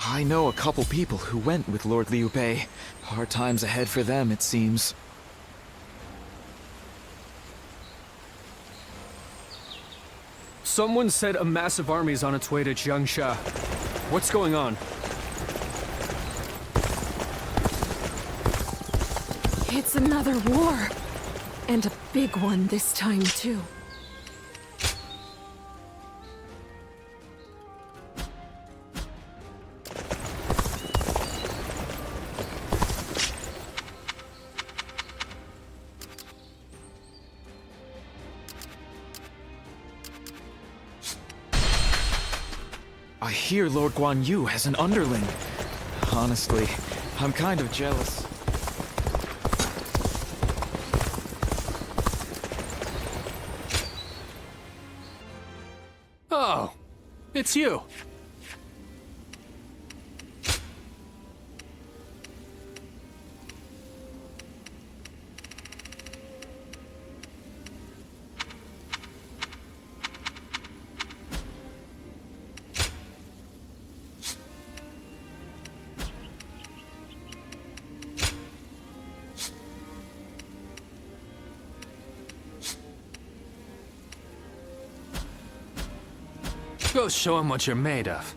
I know a couple people who went with Lord Liu Bei. Hard times ahead for them, it seems. Someone said a massive army is on its way to Jiangsha. What's going on? It's another war. And a big one this time, too. I hear Lord Guan Yu has an underling. Honestly, I'm kind of jealous. Oh, it's you. Go show him what you're made of.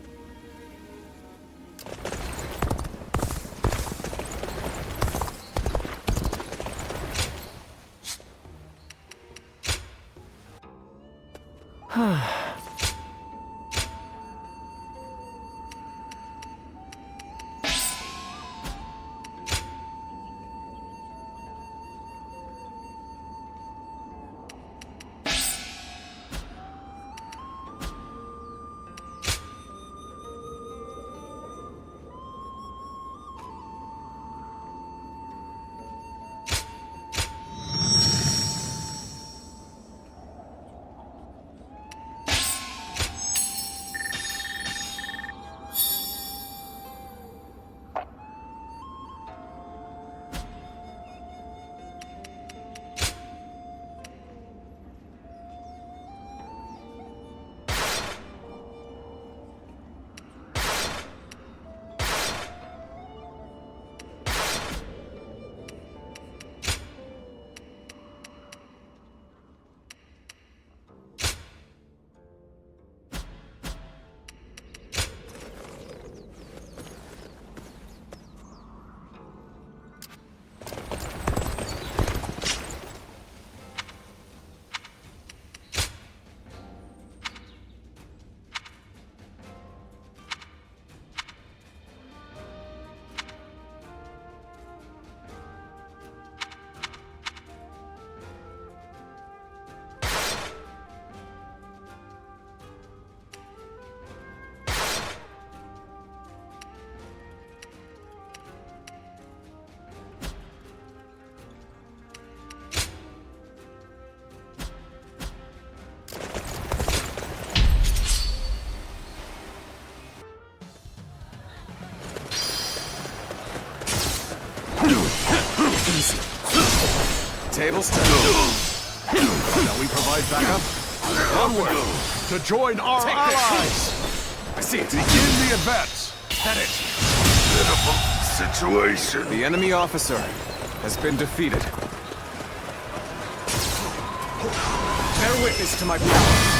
Easy. Tables turned. Shall we provide backup? Onward! To join our allies! I see it. Begin the advance! At it. Pitiful situation. The enemy officer has been defeated. Bear witness to my power.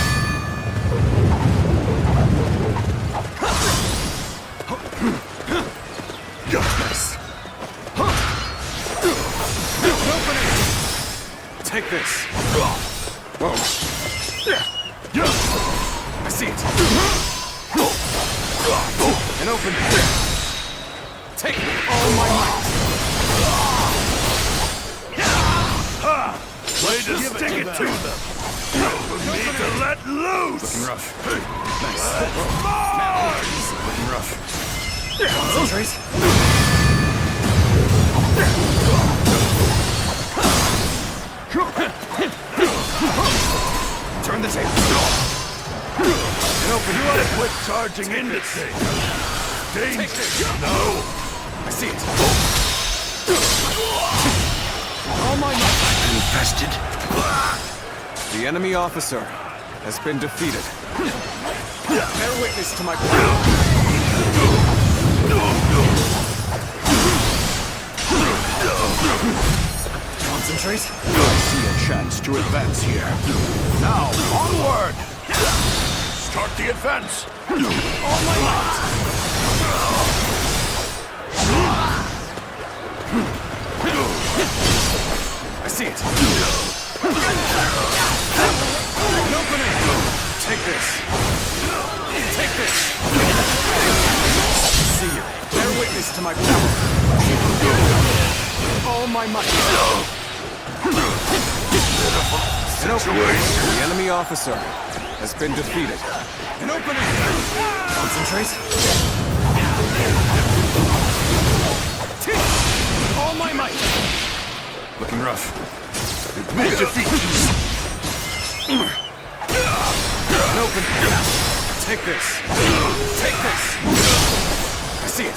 Nice. Take this. Whoa. I see it. An open. Take all my might. Way to stick it to them. For me to let loose. Looking rough. Nice. Mars! Looking rough. Concentrate. Turn the table. And open. You ought to quit charging into things. Danger. No. I see it. All my might. Infested. The enemy officer has been defeated. Bear witness to my power. Concentrate. I see a chance to advance here. Now, onward! Start the advance! All my might! I see it. An opening. Take this. Take this. See you. Bear witness to my power. All my might. An opening. The enemy officer has been defeated. An opening. Concentrate. All my might. Looking rough. May defeat! An opening. Take this. Take this. I see it.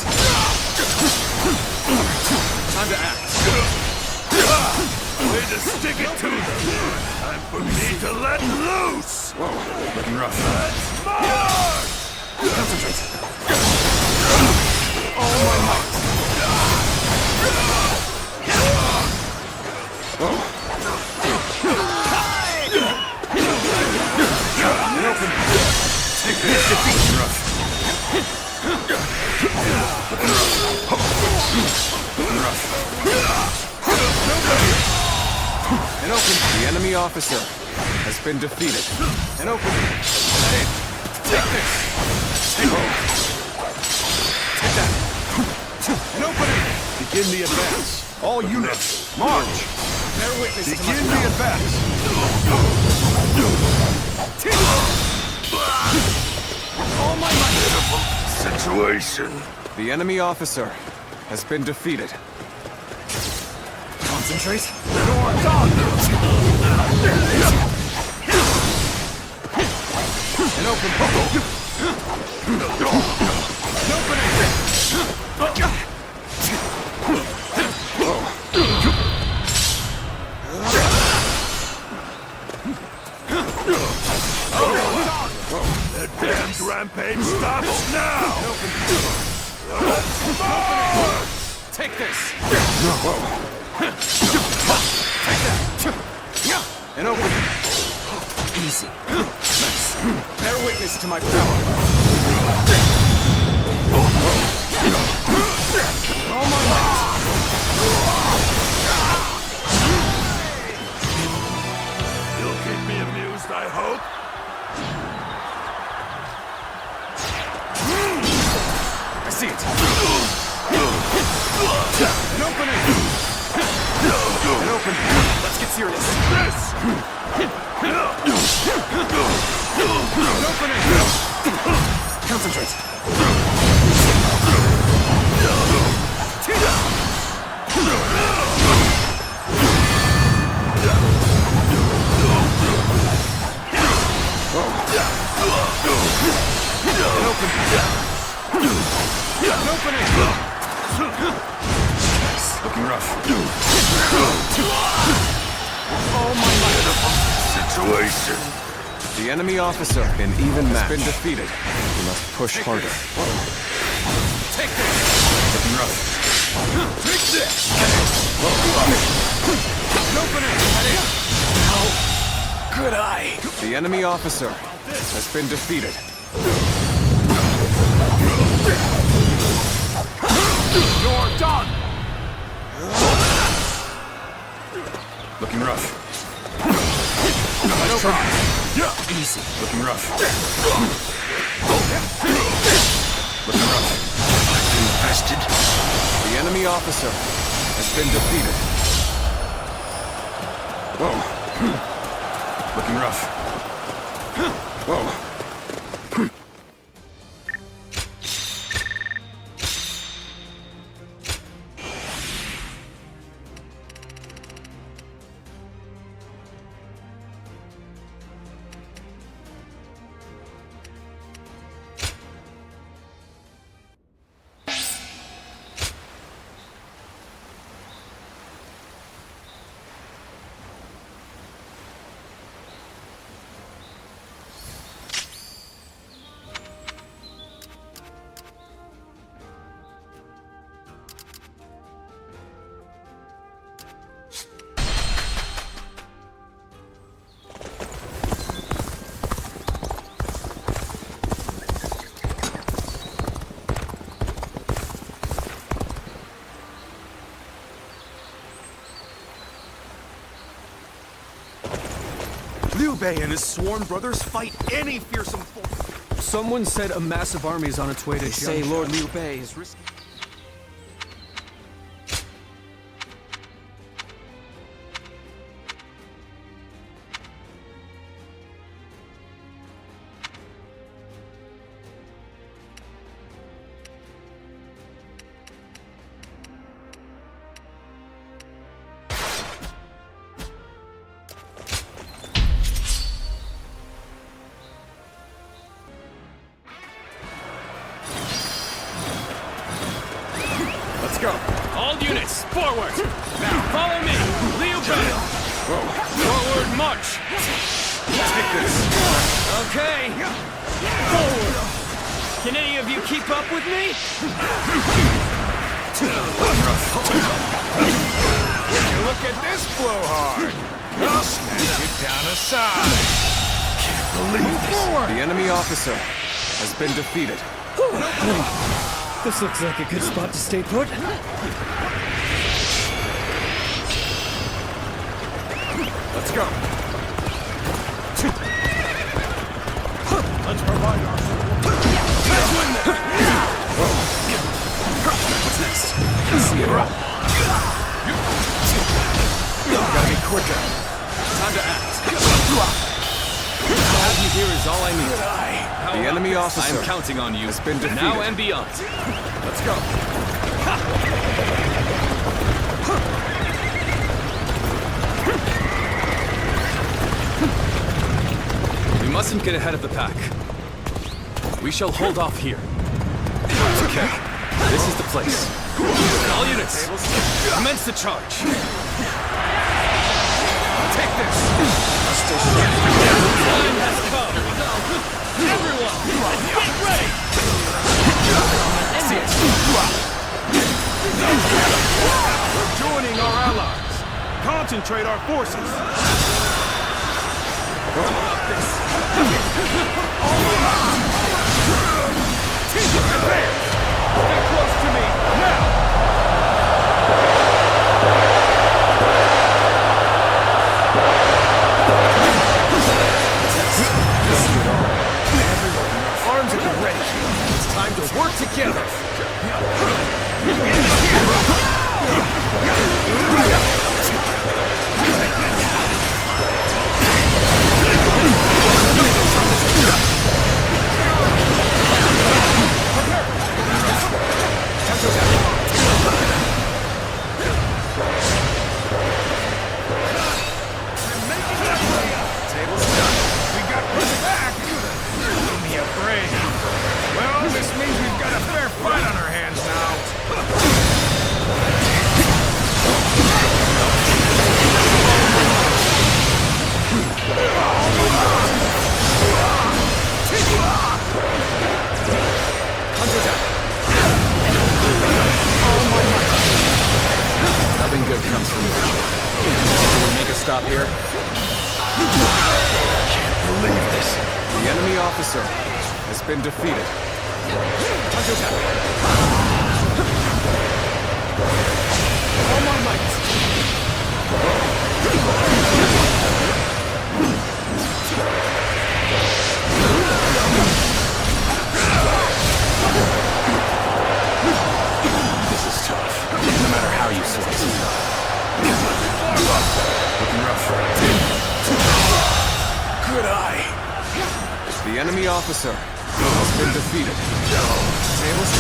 Time to act. Way to stick it to them! Time for me to let loose! Whoa, looking rough. Let's march! Concentrate. All my might. Whoa. An open. Take this. Defeat rough. Looking rough. An open. The enemy officer has been defeated. An open. Take this. Take hold. Take that. An opening. Begin the advance. All units, march! Bear witness to Begin the advance! all my might. Situation. The enemy officer has been defeated. Concentrate. You're done! An open. An opening. Advance rampage stops now! Take this. Take that. An opening. Easy. Nice. Bear witness to my power. All my might. You'll keep me amused, I hope? I see it. An opening. An opening. Let's get serious. This! An opening. Concentrate. An opening. An opening. Looking rough. Oh my might. Situation. The enemy officer, an even match, has been defeated. We must push harder. Take this. Looking rough. Take this! An opening. How could I? The enemy officer has been defeated. You're done! Looking rough. Nice try! Yeah! Easy. Looking rough. Looking rough. Infested. The enemy officer has been defeated. Whoa. Looking rough. Whoa. Bay and his sworn brothers fight any fearsome foe. Someone said a massive army is on its way to They say Jiangxia. Lord Liu Bei is risking. Let's go. All units, forward! Now, follow me! Liu Bei! Forward march! Take this. Okay! Forward! Can any of you keep up with me? Look at this blowhard. I'll smash it down aside. Can't believe this. The enemy officer has been defeated. This looks like a good spot to stay put. Let's go. Let's provide our support. Let's win this. What's next? See it. Gotta be quicker. Time to act. All you here is all I need. The enemy officer I'm counting on you. has been defeated. Now and beyond. Let's go. We mustn't get ahead of the pack. We shall hold off here. Okay, this is the place. All units, commence the charge. Take this. Time has come. Everyone, get ready. See it. We're joining our allies. Concentrate our forces. Get close to me, now! Arms at the ready. It's time to work together. Table's done. We got pushed back! Give me a break. Well, this means we've got a fair fight on our hands now. Nothing good comes from it. Can we make a stop here? Can't believe this. The enemy officer has been defeated. All my might. This is tough. No matter how you slice it. Looking rough. Good eye. The enemy officer has been defeated. Tables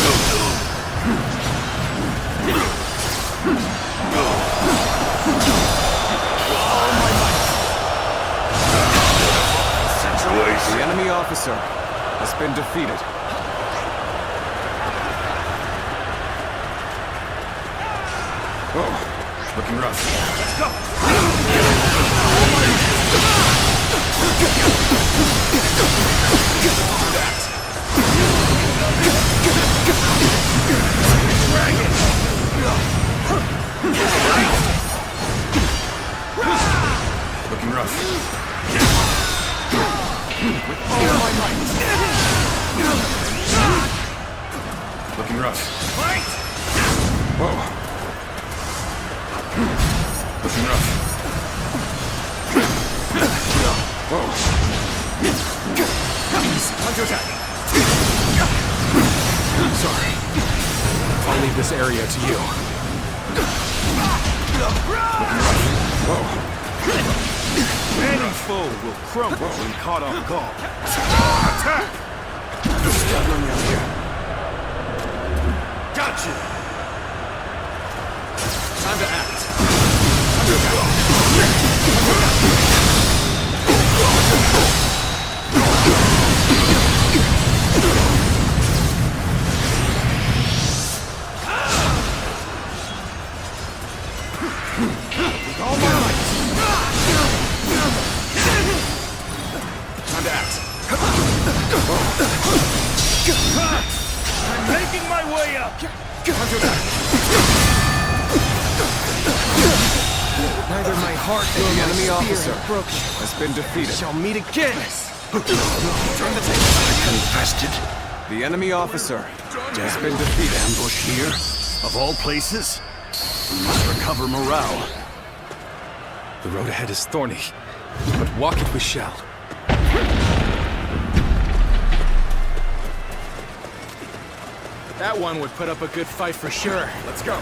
Situation. The enemy officer has been defeated. Oh, looking rough. Let's go. Looking rough. With all my might. Looking rough. Fight! Whoa. Looking rough. Counterattack. Sorry. I'll leave this area to you. Whoa. Any foe will crumble when caught off guard. Attack! Struggling out here. Gotcha! Time to act. With all my might. Time to act. I'm making my way up. Counterattack. Neither my heart nor the enemy officer has been defeated. Shall meet again. Turn the table. Infested. The enemy officer has been defeated. Ambush here, of all places. We must recover morale. The road ahead is thorny, but walk it we shall. That one would put up a good fight for sure. Let's go.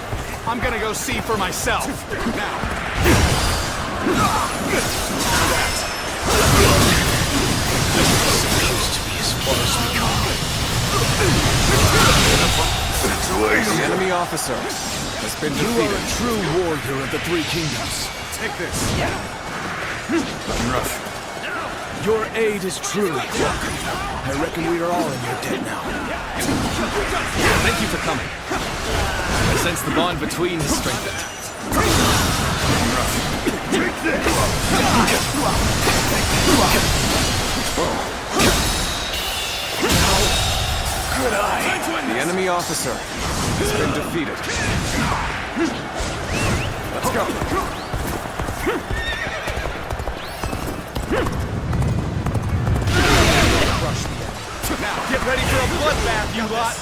I'm gonna go see for myself. Now. Supposed to be as far as we come. The enemy officer has been You are defeated. a true warrior of the Three Kingdoms. Take this. Rough. Your aid is truly welcome. I reckon we are all in your debt now. Thank you for coming. I sense the bond between has strengthened. Take this! Good eye. The enemy officer has been defeated. Let's go. Now, get ready for a bloodbath, you lot!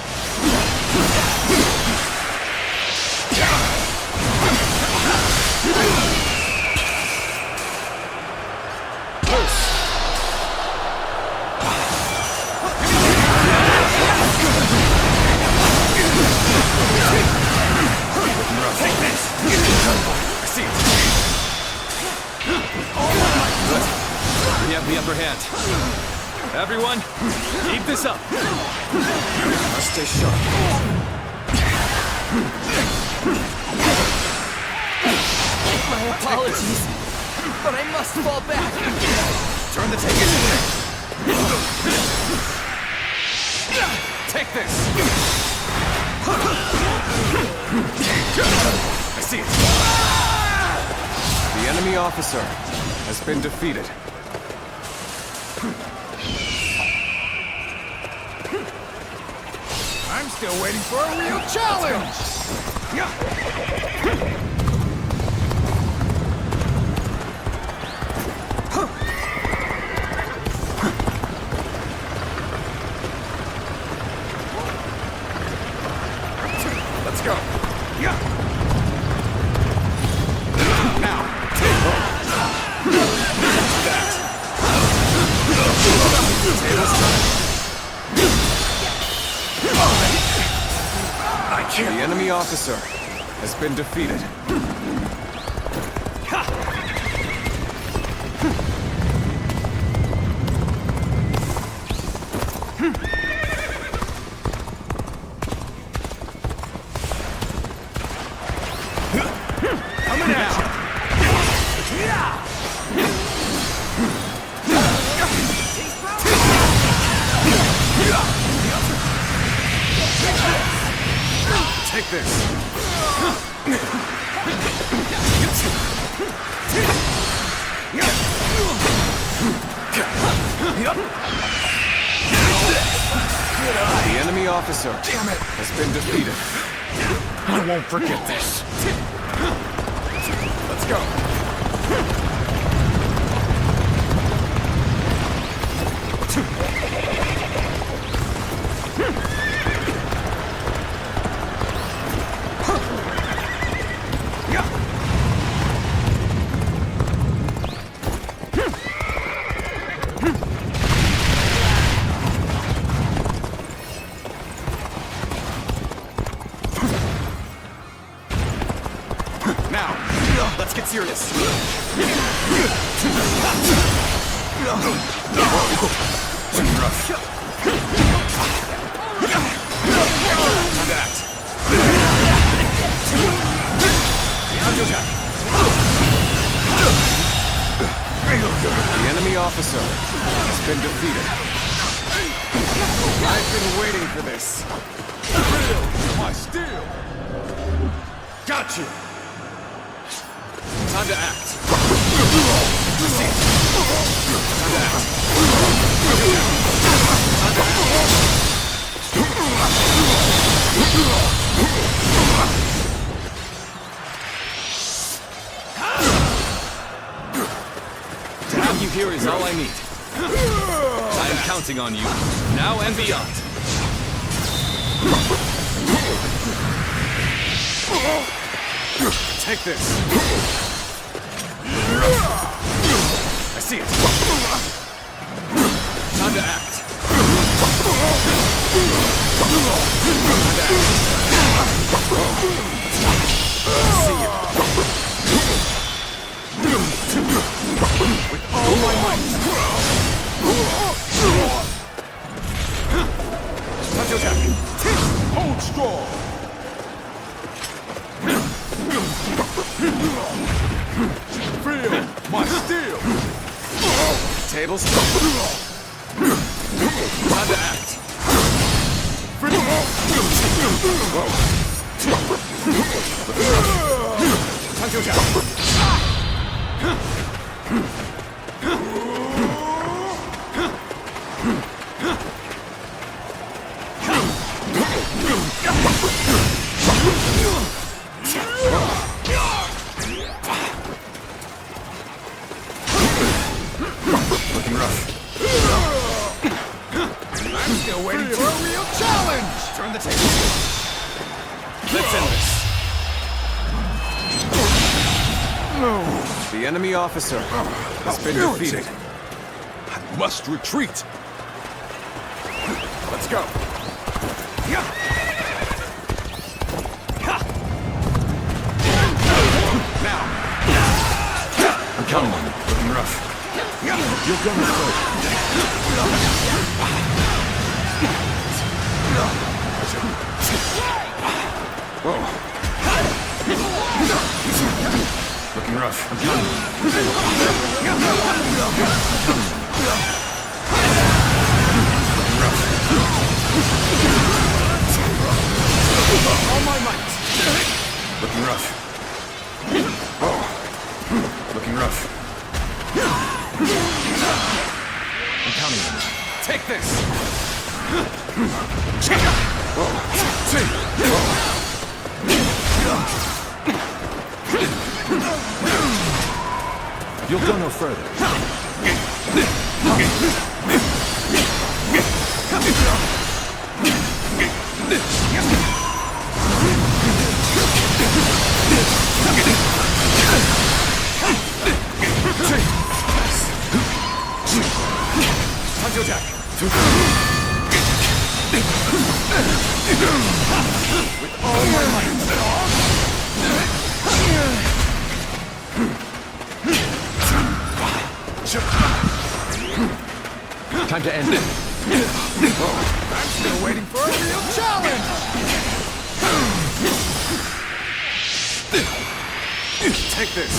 Take this! I see it. We have the upper hand. Everyone, keep this up. Must stay sharp. My apologies, but I must fall back. Turn the table. Take this. I see it. The enemy officer has been defeated. I'm still waiting for a real challenge! Let's go. Now, take that. The enemy officer has been defeated. Coming at you. Take this. The enemy officer has been defeated. I won't forget this. Let's go. down. Let's get serious. Time to act. Counterattack. The enemy officer has been defeated. I've been waiting for this. My steel. Gotcha. Time to act. Proceed. Time to act. Time to act. To have you here is all I need. I am counting on you, now and beyond. Take this. I see it. Time to act. See you. With all my might. Time to attack. Hold strong. Feel my steel. Tables. Time to act. Time to attack. Looking rough. I'm still waiting for a real challenge! Turn the table. Let's end this. The enemy officer has been defeated. I must retreat. Let's go. Now. I'm counting on you. Looking rough. You're gonna fight. Whoa. Looking rough. I'm counting on you. All my might. Looking rough. Oh. Looking rough. I'm counting on you. Take this. You'll go no further. Time to attack. With all my might. Time to end it. I'm still waiting for a real challenge! Take this.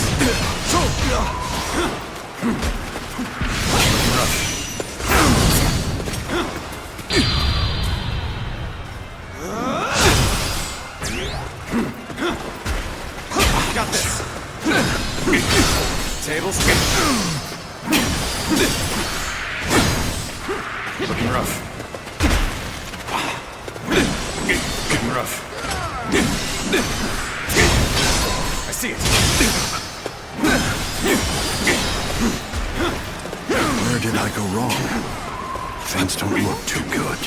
Got this. Tables. Looking rough. Looking rough. I see it. Where did I go wrong? Things don't look too good.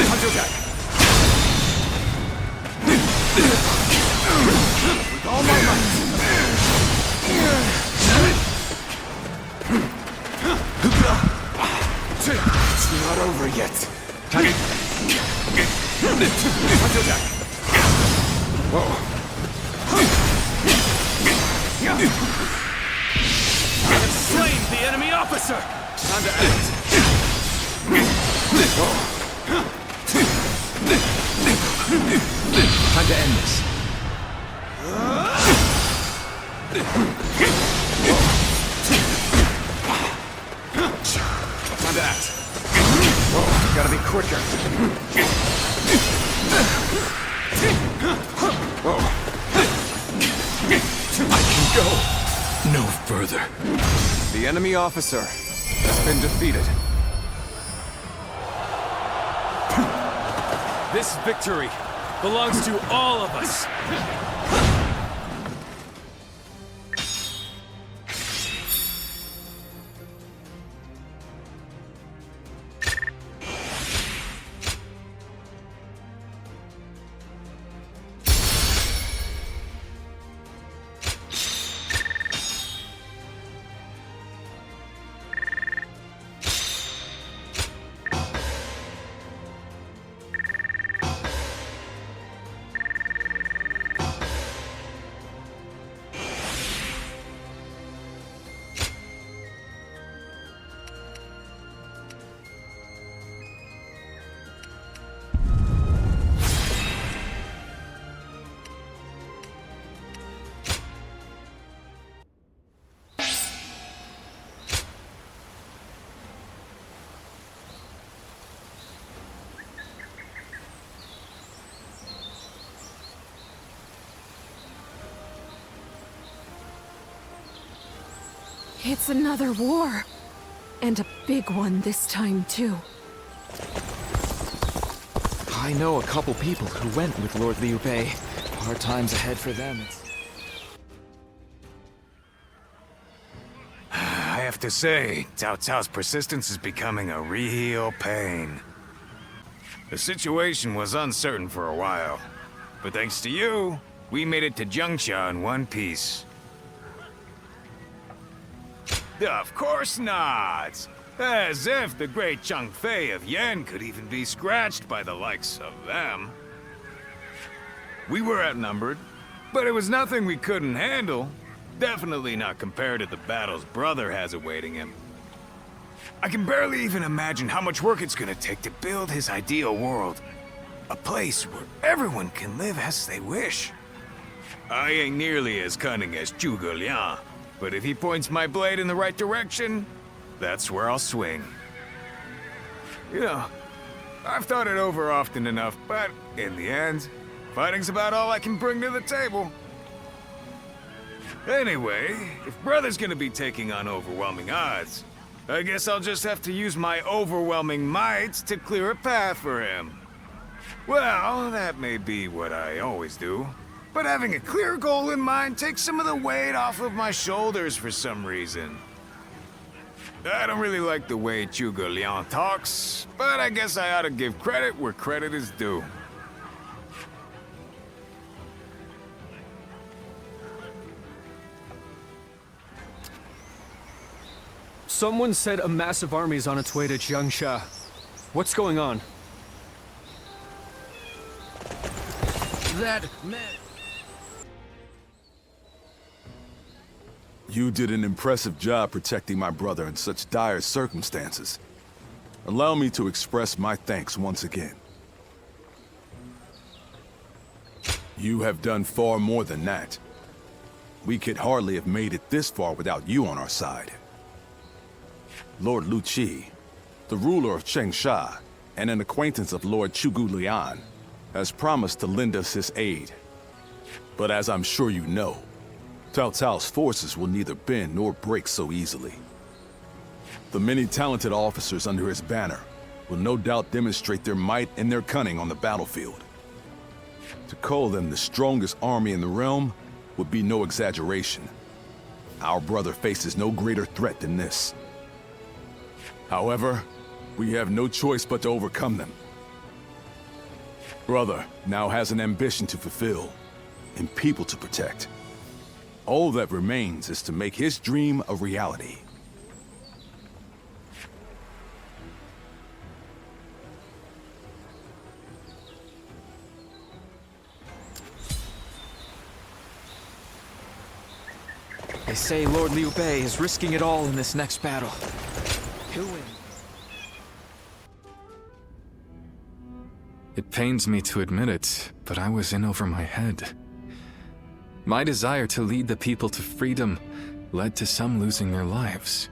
Hunter attack. With all my might. It's not over yet. Counterattack. Whoa. Slain the enemy officer! Time to act. Time to end this. Time to act. Whoa, gotta be quicker. Whoa. I can go no further. The enemy officer has been defeated. This victory belongs to all of us. It's another war. And a big one this time, too. I know a couple people who went with Lord Liu Bei. Hard times ahead for them. I have to say, Cao Cao's persistence is becoming a real pain. The situation was uncertain for a while, but thanks to you, we made it to Zhengsha in one piece. Of course not! As if the great Chang Fei of Yan could even be scratched by the likes of them. We were outnumbered, but it was nothing we couldn't handle. Definitely not compared to the battles Brother has awaiting him. I can barely even imagine how much work it's gonna take to build his ideal world. A place where everyone can live as they wish. I ain't nearly as cunning as Zhuge Liang, but if he points my blade in the right direction, that's where I'll swing. You know, I've thought it over often enough, but in the end, fighting's about all I can bring to the table. Anyway, if Brother's gonna be taking on overwhelming odds, I guess I'll just have to use my overwhelming might to clear a path for him. Well, that may be what I always do, but having a clear goal in mind takes some of the weight off of my shoulders for some reason. I don't really like the way Zhuge Liang talks, but I guess I ought to give credit where credit is due. Someone said a massive army is on its way to Zhengsha. What's going on? That man... You did an impressive job protecting my brother in such dire circumstances. Allow me to express my thanks once again. You have done far more than that. We could hardly have made it this far without you on our side. Lord Lu Qi, the ruler of Chengsha, and an acquaintance of Lord Zhuge Liang, has promised to lend us his aid. But as I'm sure you know, Cao Cao's forces will neither bend nor break so easily. The many talented officers under his banner will no doubt demonstrate their might and their cunning on the battlefield. To call them the strongest army in the realm would be no exaggeration. Our brother faces no greater threat than this. However, we have no choice but to overcome them. Brother now has an ambition to fulfill and people to protect. All that remains is to make his dream a reality. They say Lord Liu Bei is risking it all in this next battle. He'll win. It pains me to admit it, but I was in over my head. My desire to lead the people to freedom led to some losing their lives.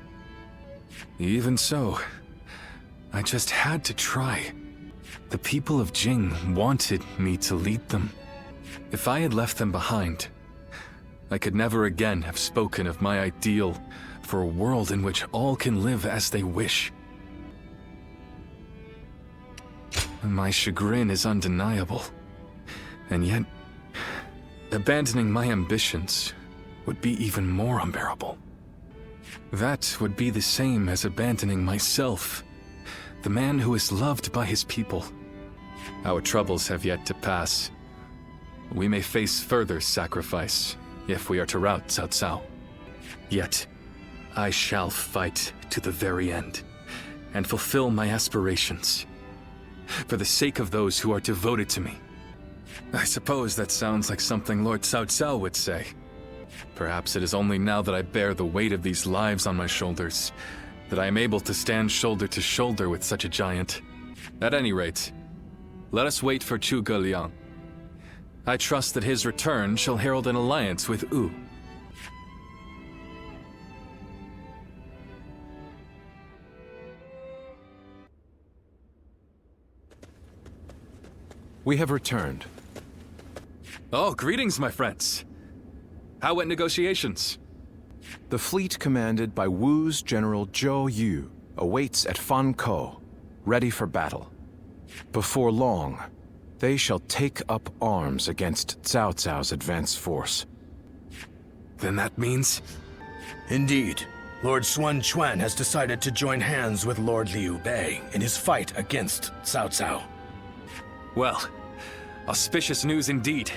Even so, I just had to try. The people of Jing wanted me to lead them. If I had left them behind, I could never again have spoken of my ideal for a world in which all can live as they wish. My chagrin is undeniable, and yet, abandoning my ambitions would be even more unbearable. That would be the same as abandoning myself, the man who is loved by his people. Our troubles have yet to pass. We may face further sacrifice if we are to rout Cao Cao. Yet, I shall fight to the very end and fulfill my aspirations for the sake of those who are devoted to me. I suppose that sounds like something Lord Cao Cao would say. Perhaps it is only now that I bear the weight of these lives on my shoulders that I am able to stand shoulder to shoulder with such a giant. At any rate, let us wait for Zhuge Liang. I trust that his return shall herald an alliance with Wu. We have returned. Oh, greetings, my friends. How went negotiations? The fleet commanded by Wu's General Zhou Yu awaits at Fan Ko, ready for battle. Before long, they shall take up arms against Cao Cao's advance force. Then that means... Indeed. Lord Sun Quan has decided to join hands with Lord Liu Bei in his fight against Cao Cao. Well, auspicious news indeed.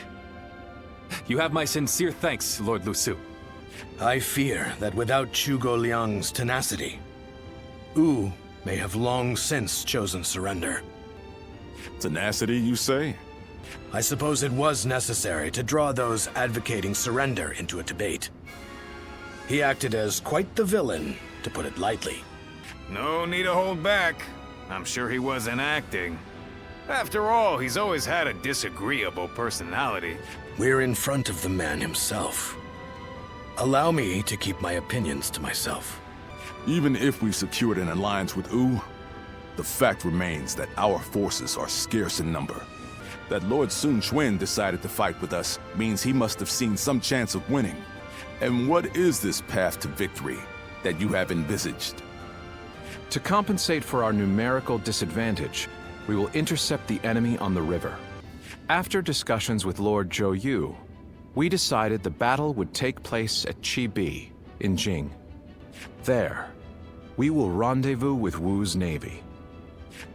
You have my sincere thanks, Lord Lu Su. I fear that without Zhuge Liang's tenacity, Wu may have long since chosen surrender. Tenacity, you say? I suppose it was necessary to draw those advocating surrender into a debate. He acted as quite the villain, to put it lightly. No need to hold back. I'm sure he wasn't acting. After all, he's always had a disagreeable personality. We're in front of the man himself. Allow me to keep my opinions to myself. Even if we secured an alliance with Wu, the fact remains that our forces are scarce in number. That Lord Sun Quan decided to fight with us means he must have seen some chance of winning. And what is this path to victory that you have envisaged? To compensate for our numerical disadvantage, we will intercept the enemy on the river. After discussions with Lord Zhou Yu, we decided the battle would take place at Chibi, in Jing. There, we will rendezvous with Wu's navy.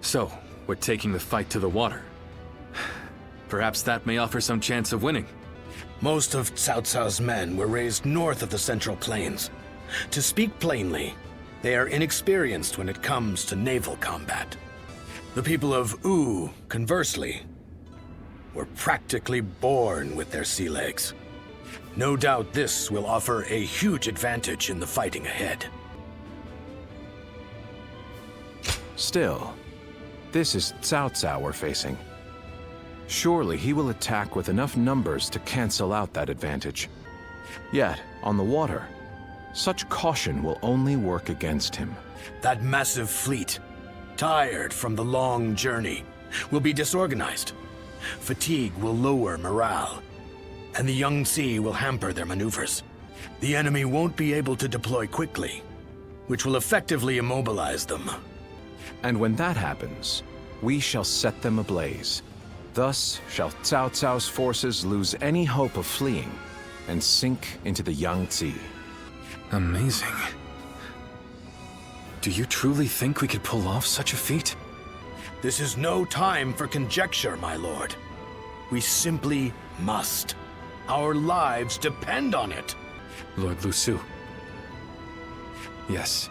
So, we're taking the fight to the water. Perhaps that may offer some chance of winning. Most of Cao Cao's men were raised north of the Central Plains. To speak plainly, they are inexperienced when it comes to naval combat. The people of Wu, conversely, were practically born with their sea legs. No doubt this will offer a huge advantage in the fighting ahead. Still, this is Cao Cao we're facing. Surely he will attack with enough numbers to cancel out that advantage. Yet, on the water, such caution will only work against him. That massive fleet, tired from the long journey, will be disorganized. Fatigue will lower morale, and the Yangtze will hamper their maneuvers. The enemy won't be able to deploy quickly, which will effectively immobilize them. And when that happens, we shall set them ablaze. Thus shall Cao Cao's forces lose any hope of fleeing and sink into the Yangtze. Amazing. Do you truly think we could pull off such a feat? This is no time for conjecture, my lord. We simply must. Our lives depend on it. Lord Lu Su. Yes.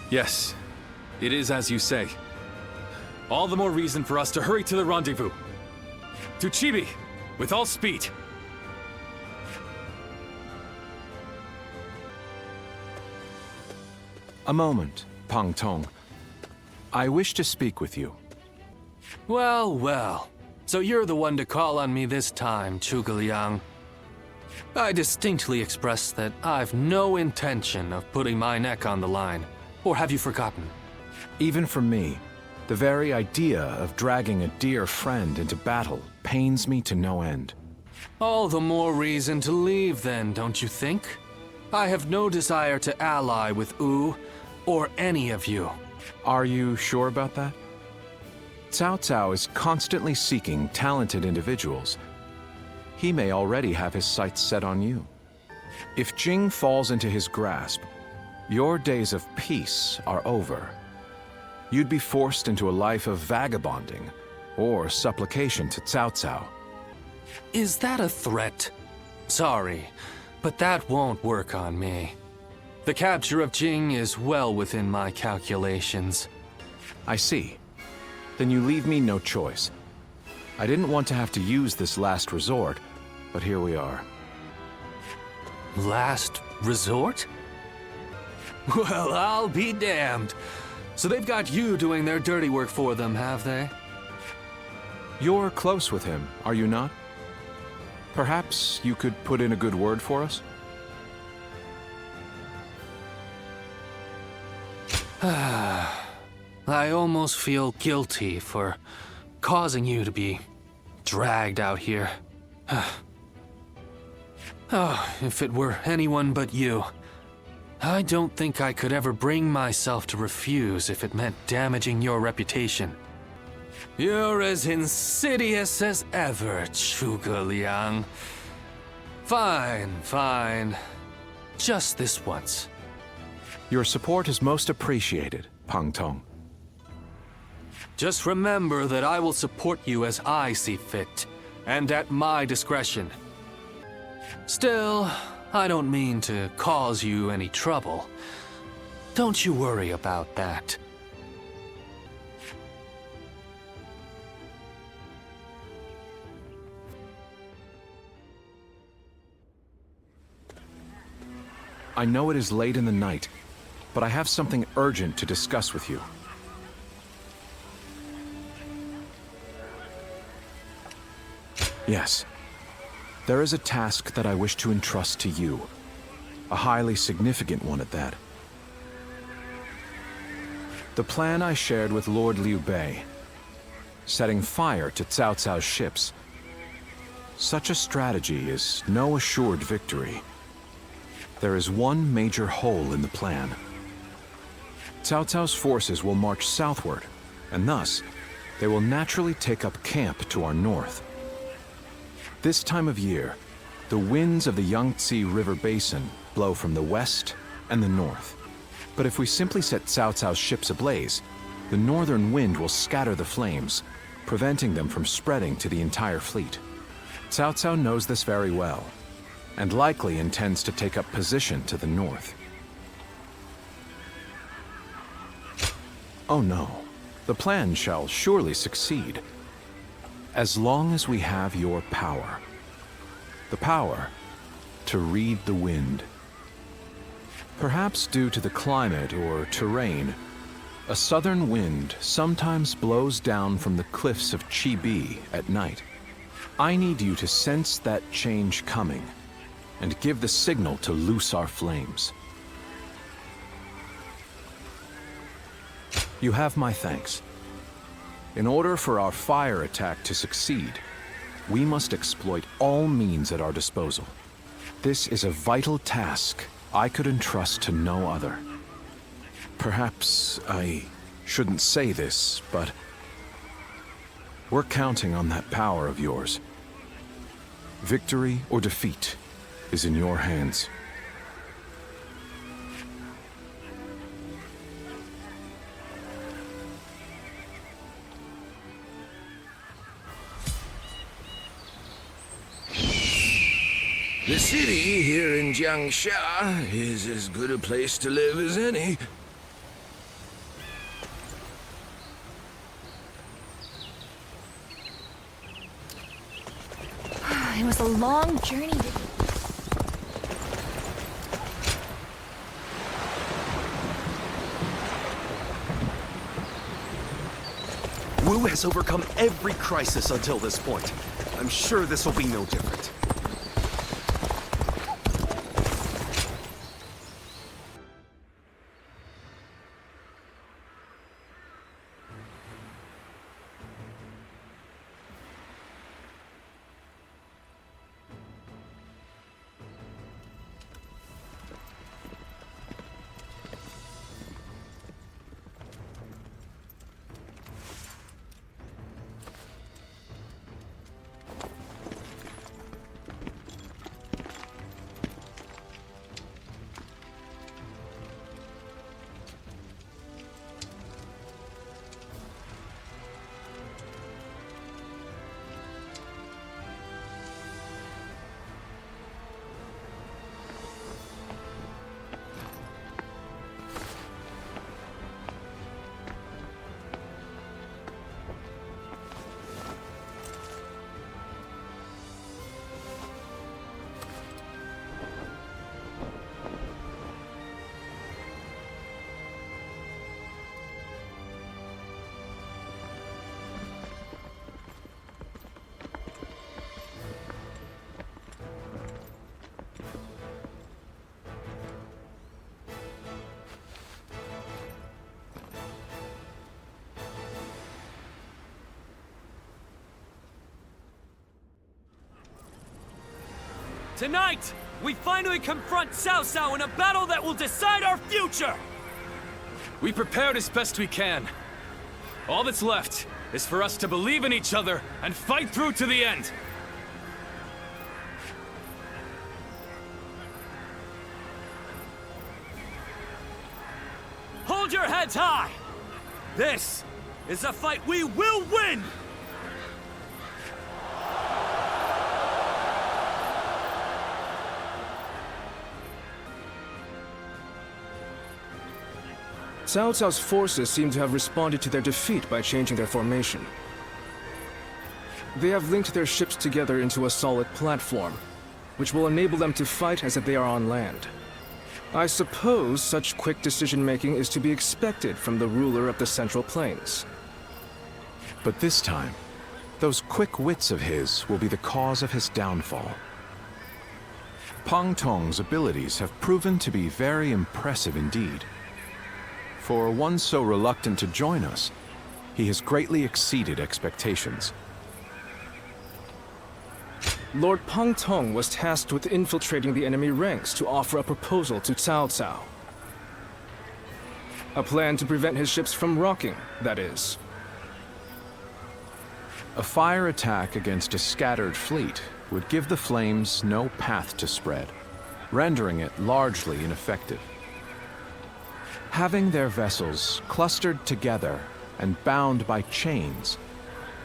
Yes. It is as you say. All the more reason for us to hurry to the rendezvous. To Chibi, with all speed. A moment, Pang Tong. I wish to speak with you. Well, well. So you're the one to call on me this time, Zhuge Liang. I distinctly expressed that I've no intention of putting my neck on the line. Or have you forgotten? Even for me, the very idea of dragging a dear friend into battle pains me to no end. All the more reason to leave then, don't you think? I have no desire to ally with Wu, or any of you. Are you sure about that? Cao Cao is constantly seeking talented individuals. He may already have his sights set on you. If Jing falls into his grasp, your days of peace are over. You'd be forced into a life of vagabonding or supplication to Cao Cao. Is that a threat? Sorry, but that won't work on me. The capture of Jing is well within my calculations. I see. Then you leave me no choice. I didn't want to have to use this last resort, but here we are. Last resort? Well, I'll be damned. So they've got you doing their dirty work for them, have they? You're close with him, are you not? Perhaps you could put in a good word for us? I almost feel guilty for causing you to be dragged out here. Oh, if it were anyone but you. I don't think I could ever bring myself to refuse if it meant damaging your reputation. You're as insidious as ever, Zhuge Liang. Fine, fine. Just this once. Your support is most appreciated, Pang Tong. Just remember that I will support you as I see fit, and at my discretion. Still, I don't mean to cause you any trouble. Don't you worry about that. I know it is late in the night, but I have something urgent to discuss with you. Yes. There is a task that I wish to entrust to you. A highly significant one at that. The plan I shared with Lord Liu Bei, setting fire to Cao Cao's ships. Such a strategy is no assured victory. There is one major hole in the plan. Cao Cao's forces will march southward, and thus, they will naturally take up camp to our north. This time of year, the winds of the Yangtze River Basin blow from the west and the north. But if we simply set Cao Cao's ships ablaze, the northern wind will scatter the flames, preventing them from spreading to the entire fleet. Cao Cao knows this very well, and likely intends to take up position to the north. Oh no, the plan shall surely succeed. As long as we have your power. The power to read the wind. Perhaps due to the climate or terrain, a southern wind sometimes blows down from the cliffs of Chibi at night. I need you to sense that change coming and give the signal to loose our flames. You have my thanks. In order for our fire attack to succeed, we must exploit all means at our disposal. This is a vital task I could entrust to no other. Perhaps I shouldn't say this, but we're counting on that power of yours. Victory or defeat is in your hands. The city here in Jiangxia is as good a place to live as any. It was a long journey. Wu has overcome every crisis until this point. I'm sure this will be no different. Tonight, we finally confront Cao Cao in a battle that will decide our future! We prepared as best we can. All that's left is for us to believe in each other and fight through to the end. Hold your heads high! This is a fight we will win! Cao Cao's forces seem to have responded to their defeat by changing their formation. They have linked their ships together into a solid platform, which will enable them to fight as if they are on land. I suppose such quick decision-making is to be expected from the ruler of the Central Plains. But this time, those quick wits of his will be the cause of his downfall. Pang Tong's abilities have proven to be very impressive indeed. For one so reluctant to join us, he has greatly exceeded expectations. Lord Pang Tong was tasked with infiltrating the enemy ranks to offer a proposal to Cao Cao. A plan to prevent his ships from rocking, that is. A fire attack against a scattered fleet would give the flames no path to spread, rendering it largely ineffective. Having their vessels clustered together and bound by chains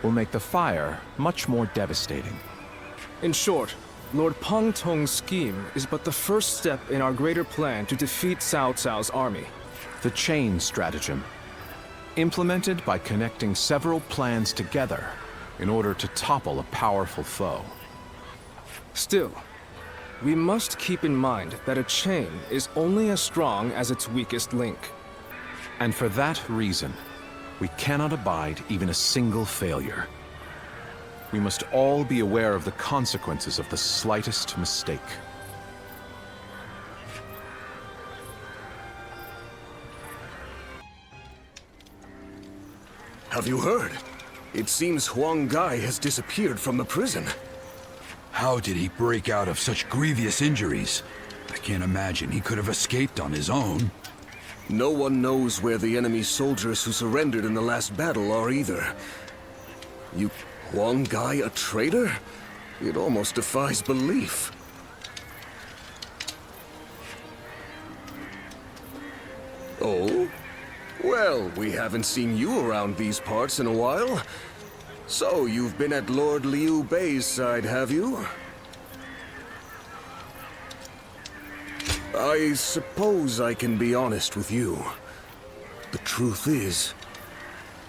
will make the fire much more devastating. In short, Lord Pang Tong's scheme is but the first step in our greater plan to defeat Cao Cao's army. The chain stratagem, implemented by connecting several plans together in order to topple a powerful foe. Still, we must keep in mind that a chain is only as strong as its weakest link. And for that reason, we cannot abide even a single failure. We must all be aware of the consequences of the slightest mistake. Have you heard? It seems Huang Gai has disappeared from the prison. How did he break out of such grievous injuries? I can't imagine he could have escaped on his own. No one knows where the enemy soldiers who surrendered in the last battle are either. You... Huang Gai a traitor? It almost defies belief. Oh? Well, we haven't seen you around these parts in a while. So, you've been at Lord Liu Bei's side, have you? I suppose I can be honest with you. The truth is,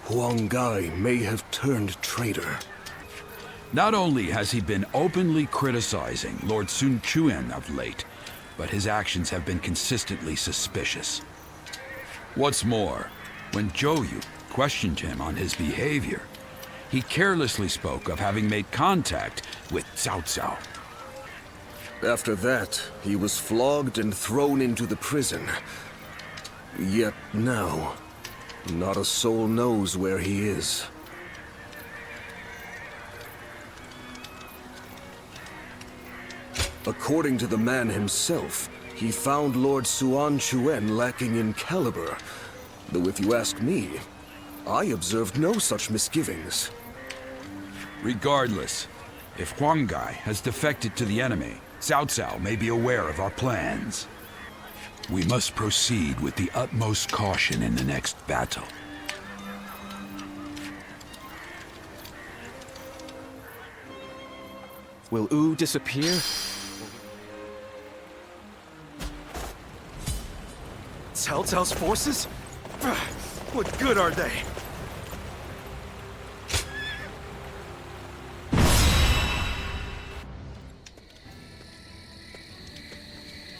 Huang Gai may have turned traitor. Not only has he been openly criticizing Lord Sun Quan of late, but his actions have been consistently suspicious. What's more, when Zhou Yu questioned him on his behavior. He carelessly spoke of having made contact with Cao Cao. After that, he was flogged and thrown into the prison. Yet now, not a soul knows where he is. According to the man himself, he found Lord Suan Chuen lacking in caliber. Though if you ask me, I observed no such misgivings. Regardless, if Huanggai has defected to the enemy, Cao Cao may be aware of our plans. We must proceed with the utmost caution in the next battle. Will Wu disappear? Cao Cao's forces? What good are they?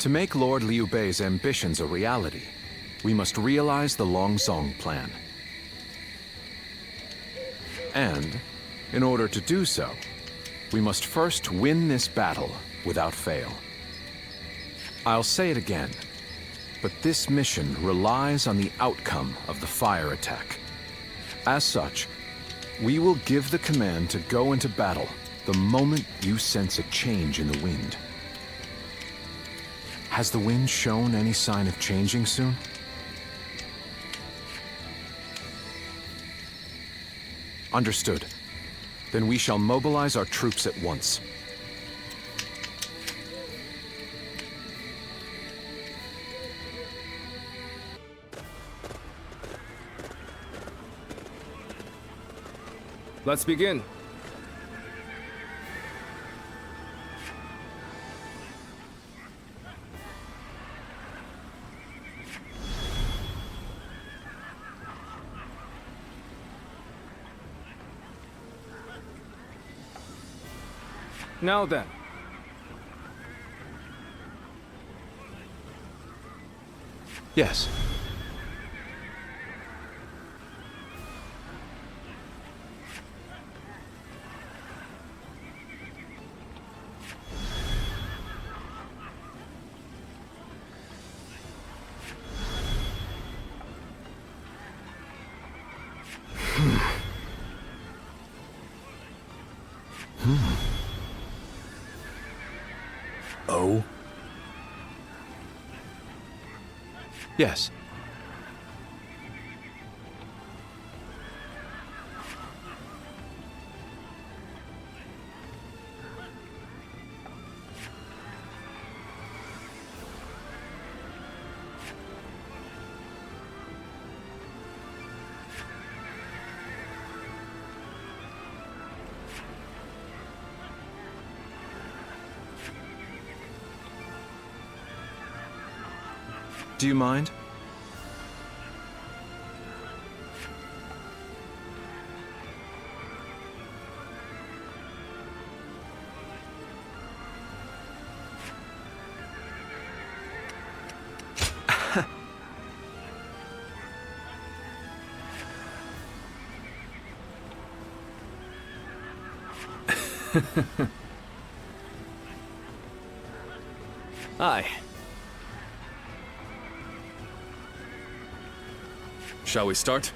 To make Lord Liu Bei's ambitions a reality, we must realize the Longzong plan. And, in order to do so, we must first win this battle without fail. I'll say it again, but this mission relies on the outcome of the fire attack. As such, we will give the command to go into battle the moment you sense a change in the wind. Has the wind shown any sign of changing soon? Understood. Then we shall mobilize our troops at once. Let's begin. Now then. Yes. Oh? Yes. Do you mind? Aye. Shall we start?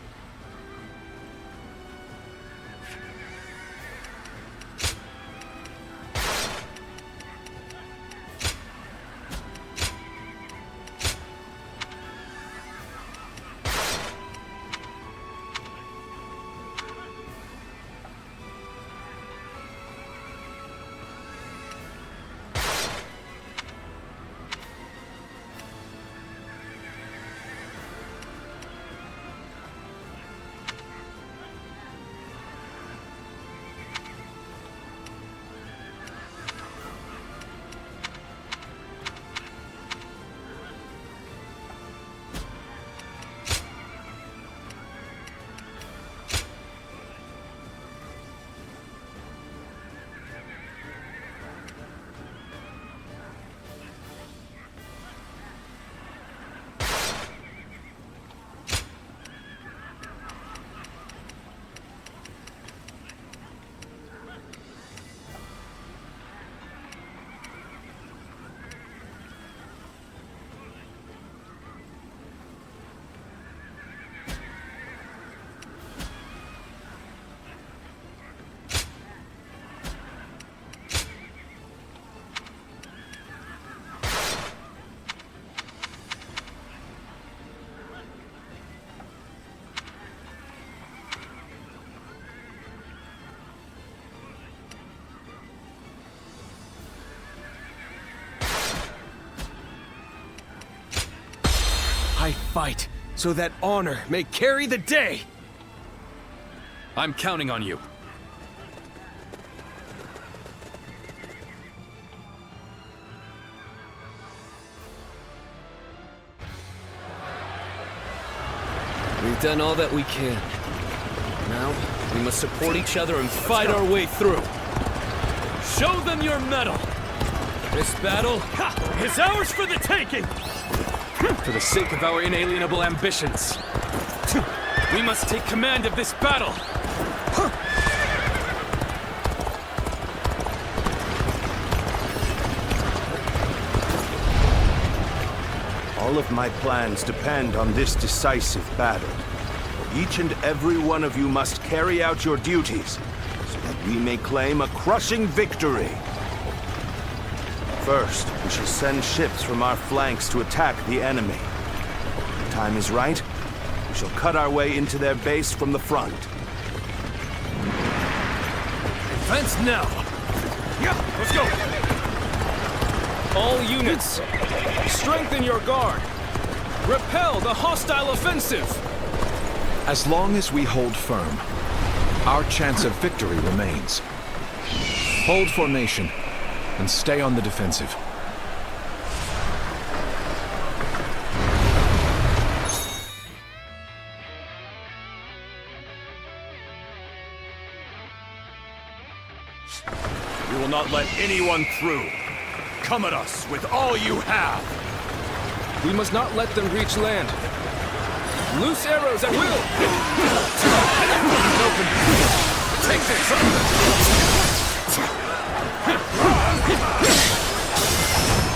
fight, so that honor may carry the day! I'm counting on you. We've done all that we can. Now, we must support each other and fight our way through. Show them your mettle! This battle is ours for the taking! For the sake of our inalienable ambitions, we must take command of this battle! All of my plans depend on this decisive battle. Each and every one of you must carry out your duties, so that we may claim a crushing victory. First, we shall send ships from our flanks to attack the enemy. When the time is right, we shall cut our way into their base from the front. Advance now! Yeah, let's go! All units, strengthen your guard. Repel the hostile offensive. As long as we hold firm, our chance of victory remains. Hold formation and stay on the defensive. We will not let anyone through. Come at us with all you have. We must not let them reach land. Loose arrows at will! Open. Take this!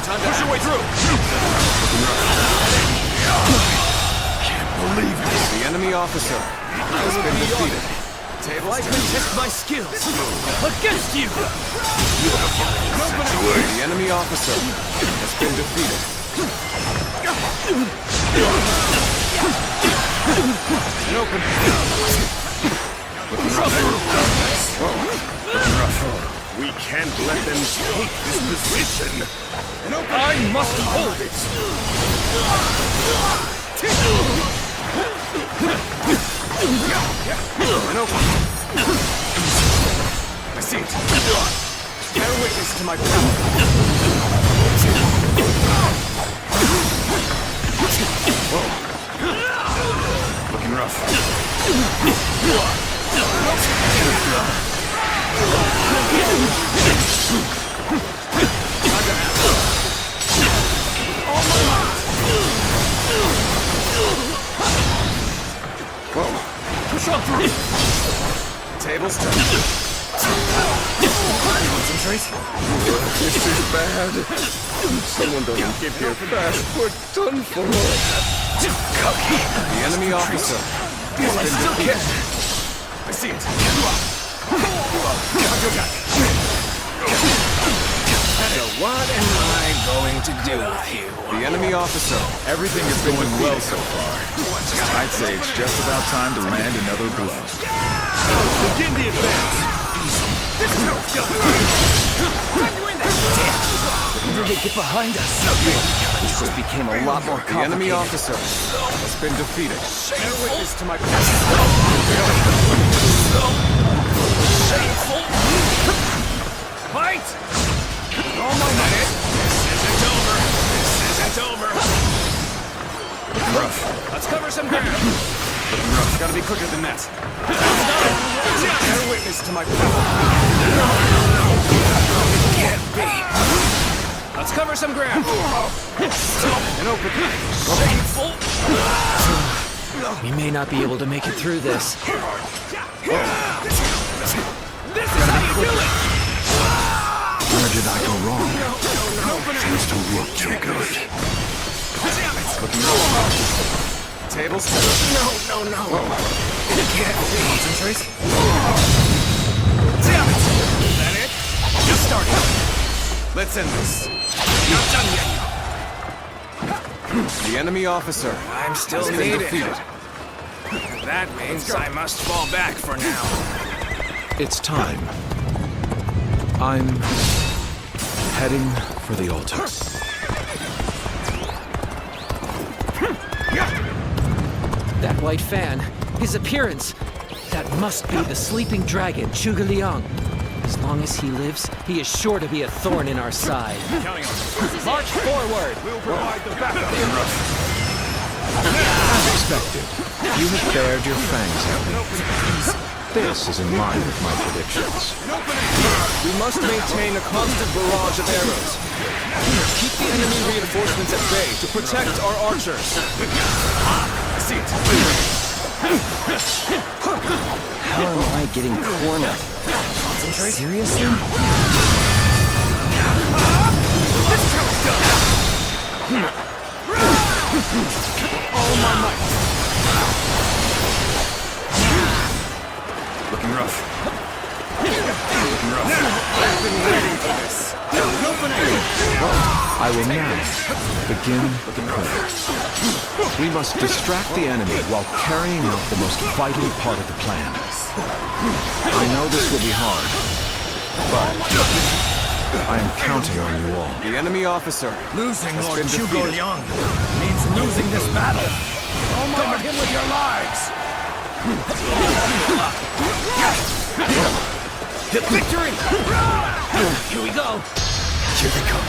Time to push your way through! Can't believe it. The enemy officer has been defeated. Well, I can test my skills against you! The enemy officer has been defeated. An open. Looking rough. We can't let them take this position. I must hold it! An open. I see it. Bear witness to my power. Whoa. Looking rough. Whoa. Push on through! Tables turn. Concentrate. This is bad. Someone doesn't give here fast. We're done for. The enemy officer has been defeated. I see it. So what am I going to do with you? The enemy officer. Everything is going well so far. I'd say it's just about time to land another blow. Begin the advance! This is no joke! When did they get behind us? This just became a lot more The complicated. enemy officer has been defeated. Bear witness to my power. Shameful! Fight! Oh my God! This isn't over. This isn't over. Rough. Let's cover some ground! Rough. Gotta be quicker than that. Bear witness to my power. Can't be! Let's cover some ground! An open. Shameful! We may not be able to make it through this. This is how you do it! Where did I go wrong? Seems to look too good. Tables turn. No. It can't be. Concentrate. Damn it! Is that it? Just started. Let's end this. Not done yet! The enemy officer I'm still has been needed. defeated. That means I must fall back for now. It's time. I'm heading for the altar. Yeah! That white fan, his appearance, that must be the sleeping dragon, Zhuge Liang. As long as he lives, he is sure to be a thorn in our side. March forward! We'll provide the backup. As expected, you have bared your fangs at me. This is in line with my predictions. We must maintain a constant barrage of arrows. Keep the enemy reinforcements at bay to protect our archers. See it. How am I getting cornered? Seriously? All my might. Looking rough. Looking rough. I've been waiting for this. I will now begin the prayer. We must distract the enemy while carrying out the most vital part of the plan. I know this will be hard, but I am counting on you all. The enemy officer. Losing has Lord been Zhuge defeated. Liang means losing this battle. Guard him with your lives. Hit victory! Here we go! Here they come.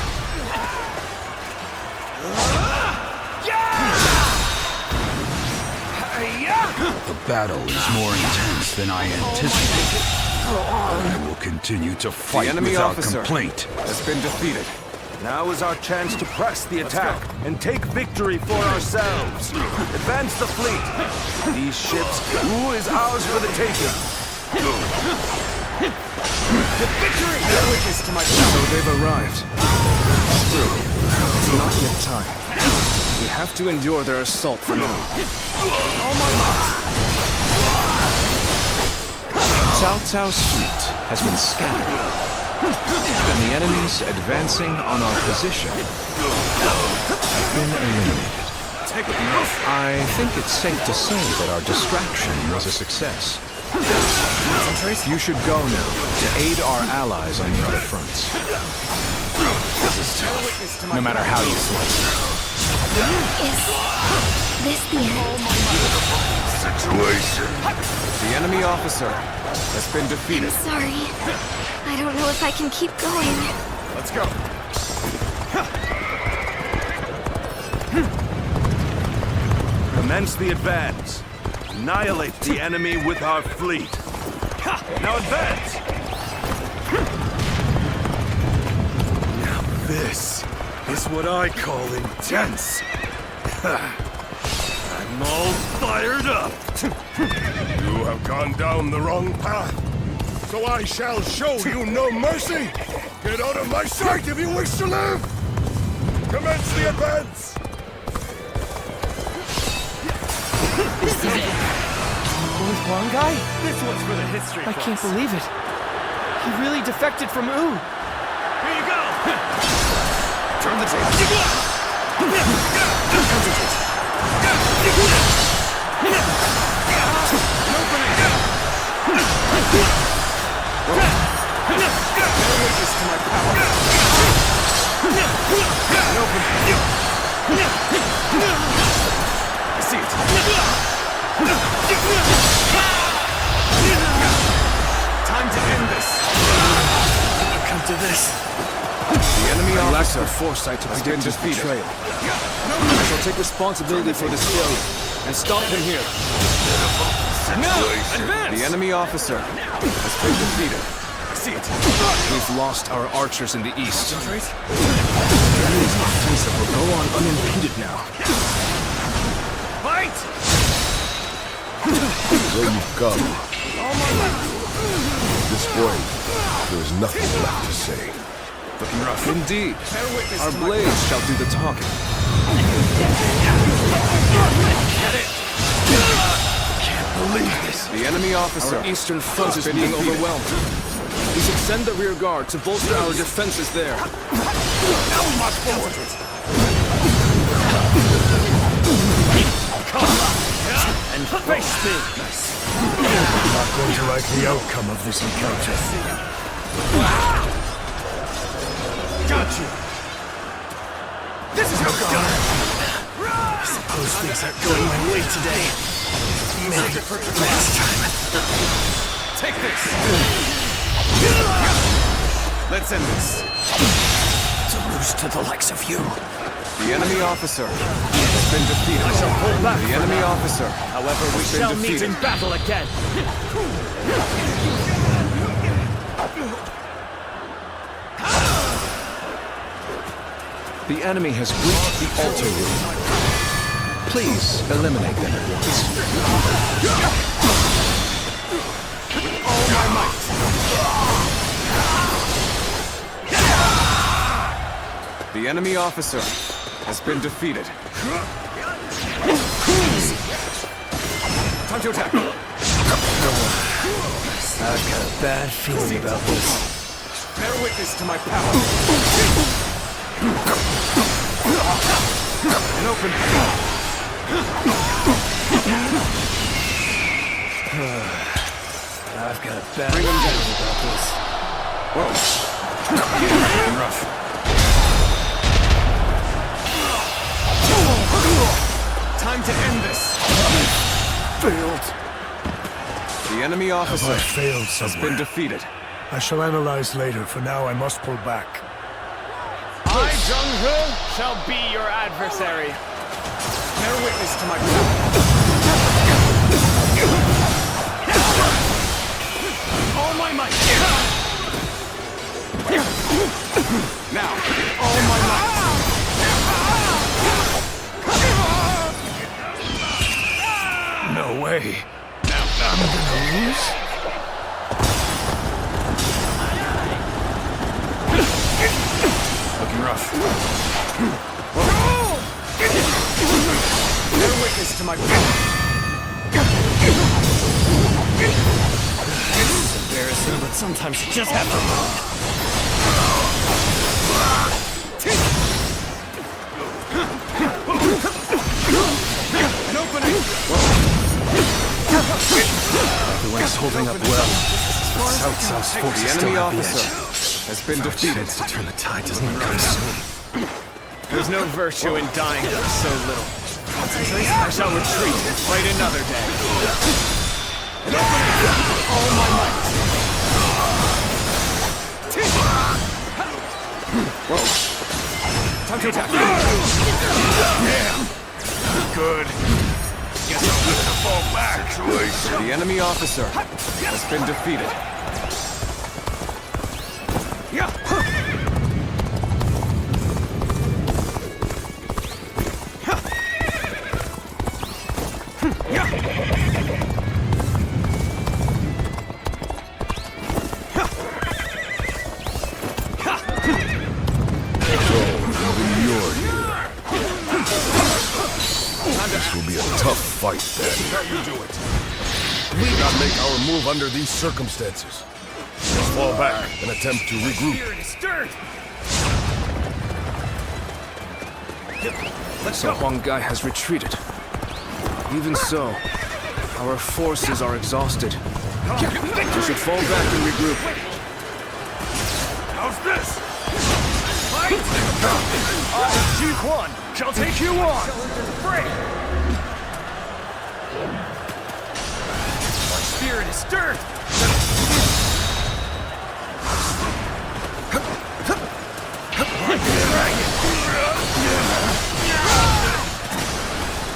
The battle is more intense than I anticipated. I will continue to fight The enemy without officer complaint. has been defeated. Now is our chance to press the attack and take victory for ourselves. Advance the fleet. These ships, Wu is ours for the taking. The victory! Bear witness to my power. So they've arrived. Still, it's not yet time. We have to endure their assault for now. Cao Cao's fleet has been scattered, and the enemies advancing on our position have been eliminated. I think it's safe to say that our distraction was a success. You should go now to aid our allies on the other fronts. No matter how you slice it. Is this the end? Situation. The enemy officer has been defeated. I'm sorry. I don't know if I can keep going. Let's go. Commence the advance. Annihilate the enemy with our fleet. Now advance! Now this is what I call intense. I'm all fired up. You have gone down the wrong path, so I shall show you no mercy. Get out of my sight if you wish to live. Commence the advance. This is it. Old Huang guy? This one's for the history I can't believe it. He really defected from Wu. Here you go. Turn the table. I see it. Time to end this. Come to this. The enemy I lack officer the foresight to has been predict his defeated. betrayal. I shall take responsibility for this failure and stop him here. The enemy officer has been defeated. I see it. We've lost our archers in the east. The enemy's offensive will go on unimpeded now. Fight! There you've come. This way, there is nothing left to say. Looking rough. Indeed, our blades shall do the talking. Get it! Can't believe this. The enemy officer Our eastern front has is been being defeated. overwhelmed. We should send the rear guard to bolster our defenses there. Now we march forward. And face me. I'm not going to like the outcome of this encounter. Got you. This is how it's done. I suppose things aren't going my way today. Last time. Take this! Let's end this. To lose to the likes of you. The enemy officer has been defeated. I shall pull back. The enemy officer. However, we has been shall meet defeated. in battle again. The enemy has breached the altar room. Please eliminate them at once. All my might. The enemy officer has been defeated. Time to attack. I've got a bad feeling about this. Bear witness to my power. An open. I've got a bad feeling about this. Whoa. Rough. Time to end this. Failed. The enemy officer I failed has somewhere? been defeated. I shall analyze later. For now, I must pull back. I, Jung-Ho, shall be your adversary. Bear witness to my power. All my might. Now, all my might. No way. Now I'm gonna lose? Looking rough. Bear witness to my power. It's embarrassing, but sometimes you just have to. An opening. Everyone's holding up well. South's forces The still enemy have the officer edge. has been defeated. To turn the tide does not come soon. There's no virtue in dying for so little. Concentrate. I shall retreat and fight another day. An opening. All my might. Whoa. Time to attack. Yeah. Good. Guess I'll have to fall back. The enemy officer has been defeated. This will be a tough fight, then. How you do it? We cannot make our move under these circumstances. Let's fall back and attempt to regroup. So Huang Gai has retreated. Even so, our forces are exhausted. We should fall back and regroup. How's this? Fight! I, Ji Quan, shall take you on! Break! My spirit is stirred!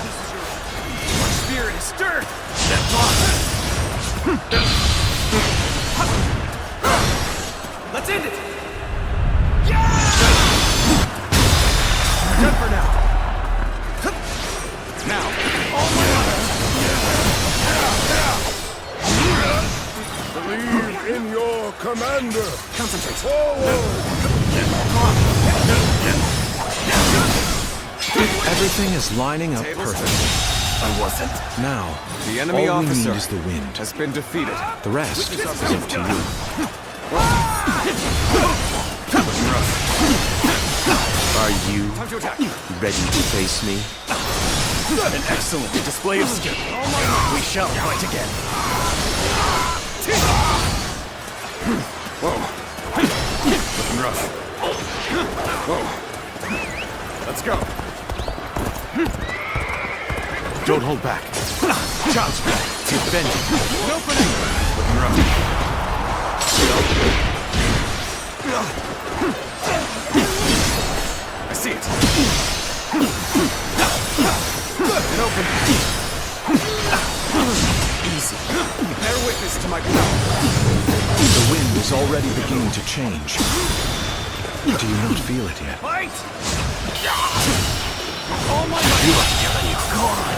My spirit is stirred! Let's end it! Done for now. Now, all my Believe in your commander. Concentrate. Forward. Everything is lining up perfectly. I wasn't. Now, The enemy all we officer need is the wind. has been defeated. The rest is up to you. Are you time to attack. ready to face me? An excellent display of skill. We shall fight again. Whoa. Looking rough. Whoa. Let's go. Don't hold back. Chop! Defending! Opening! Looking rough. I see it. Good. It opened. Easy. Bear witness to my power. The wind is already beginning to change. Do you not feel it yet? Fight! Oh my God! You are killing you. God.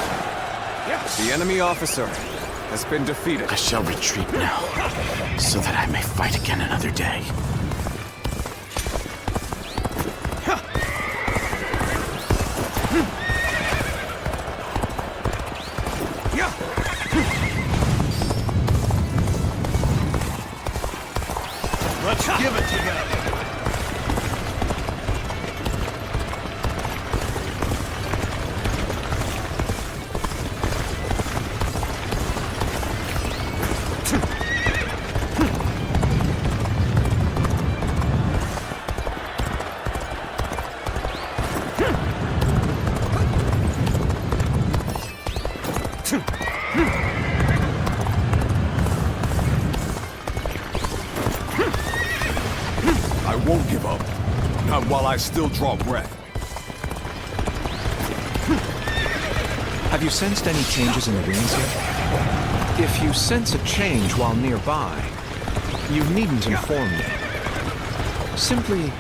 The enemy officer has been defeated. I shall retreat now, so that I may fight again another day. Let's give it to them. I won't give up. Not while I still draw breath. Have you sensed any changes in the winds yet? If you sense a change while nearby, you needn't inform me. Simply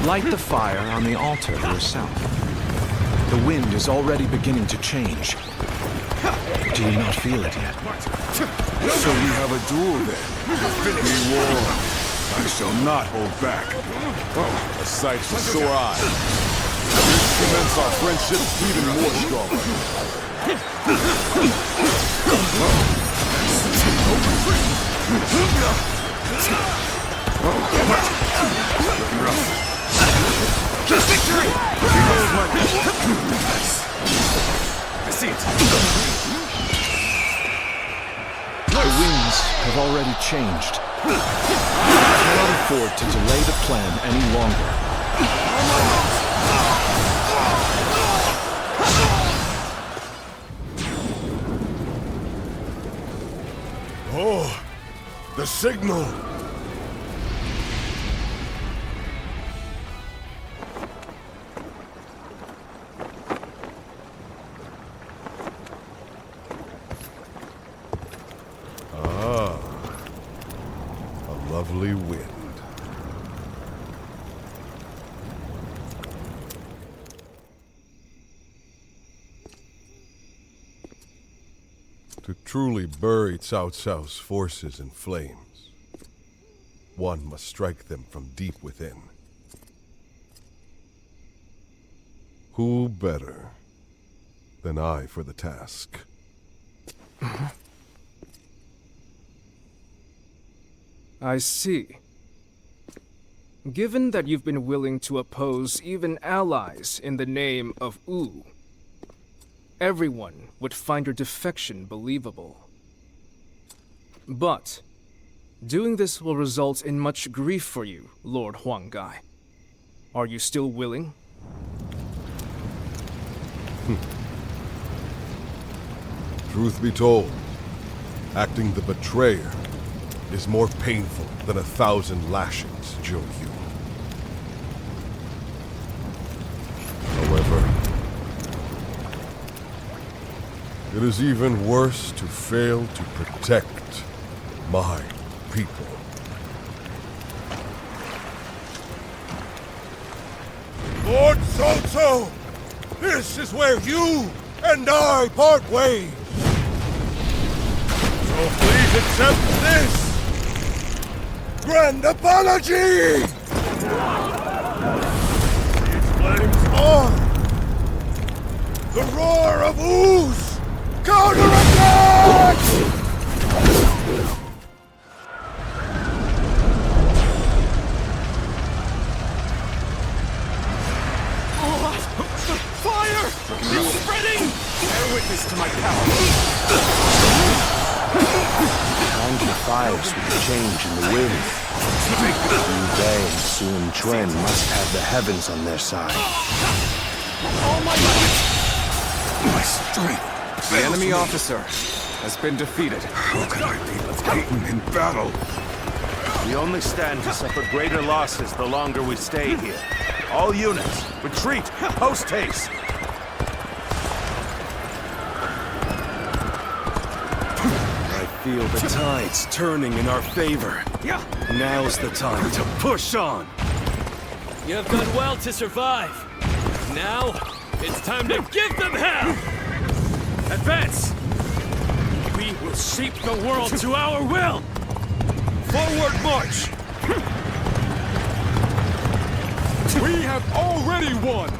light the fire on the altar yourself. The wind is already beginning to change. Do you not feel it yet? So we have a duel then. We war. I shall not hold back. A sight for sore eyes. This cements our friendship even more stronger. Victory! I see it. The winds have already changed. I cannot afford to delay the plan any longer. Oh, the signal. Lovely wind. To truly bury Cao Cao's forces in flames, one must strike them from deep within. Who better than I for the task? I see. Given that you've been willing to oppose even allies in the name of Wu, everyone would find your defection believable. But doing this will result in much grief for you, Lord Huanggai. Are you still willing? Truth be told, acting the betrayer is more painful than 1,000 lashings, Zhou Yu. However, it is even worse to fail to protect my people. Lord Cao Cao, this is where you and I part ways. So please accept this grand apology! These flames on! The roar of ooze! Counterattack! Fire! It's spreading! Bear witness to my power. Time to fires with the change in the wind. Liu Bei and Sun Quan must have the heavens on their side. Oh my God! My strength The enemy officer has been defeated. How can I be beaten in battle? We only stand to suffer greater losses the longer we stay here. All units, retreat, post haste! I feel the tides turning in our favor. Now's the time to push on. You have done well to survive. Now, it's time to give them hell! Advance! We will shape the world to our will! Forward march! We have already won!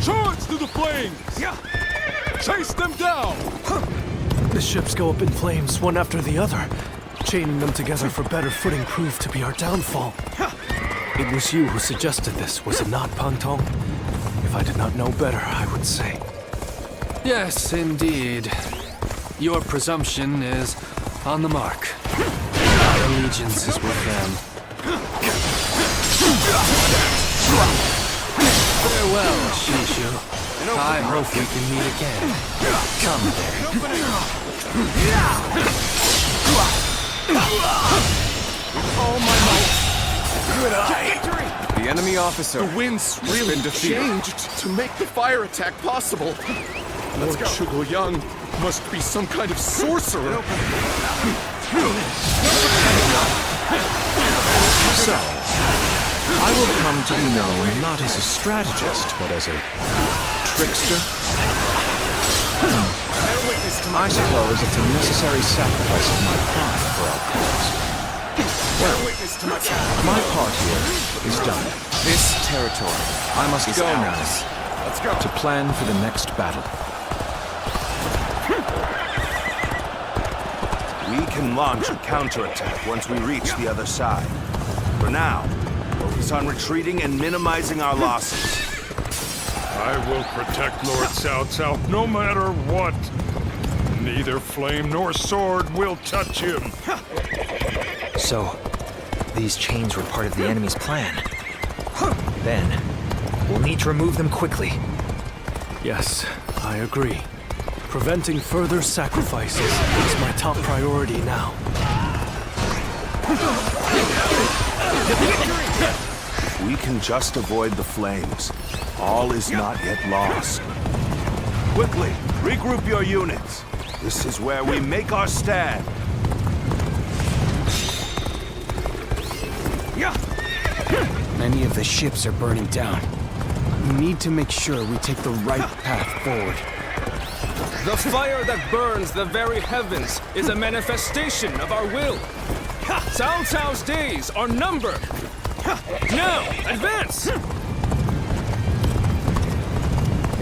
Charge to the flames! Chase them down! The ships go up in flames, one after the other. Chaining them together for better footing proved to be our downfall. It was you who suggested this, was it not, Pantong? If I did not know better, I would say. Yes, indeed. Your presumption is on the mark. My allegiance is with them. Farewell, Shishu. I hope we can meet again. Come With all my might, good eye. The enemy officer. The winds really changed to make the fire attack possible. Lord Zhuge must be some kind of sorcerer. So, I will come to be known not as a strategist, but as a trickster. I suppose it's a necessary sacrifice of my pride for our cause. Well, my part here is done. This territory. I must go now. Let's go. To plan for the next battle. We can launch a counterattack once we reach the other side. For now, focus on retreating and minimizing our losses. I will protect Lord Cao Cao no matter what. Neither flame nor sword will touch him. So, these chains were part of the enemy's plan. Then, we'll need to remove them quickly. Yes, I agree. Preventing further sacrifices is my top priority now. We can just avoid the flames. All is not yet lost. Quickly, regroup your units. This is where we make our stand. Many of the ships are burning down. We need to make sure we take the right path forward. The fire that burns the very heavens is a manifestation of our will. Cao Cao's days are numbered. Now, advance!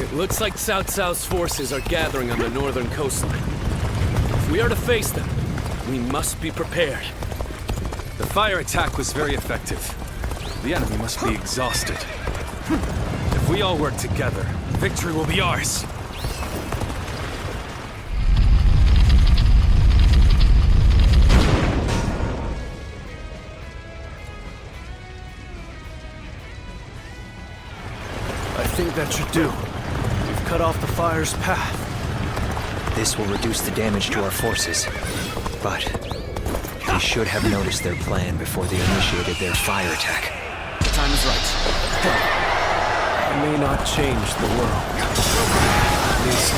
It looks like Cao Cao's forces are gathering on the northern coastline. If we are to face them, we must be prepared. The fire attack was very effective. The enemy must be exhausted. If we all work together, victory will be ours. I think that should do. We've cut off the fire's path. This will reduce the damage to our forces. But they should have noticed their plan before they initiated their fire attack. The time is right. I may not change the world. At least,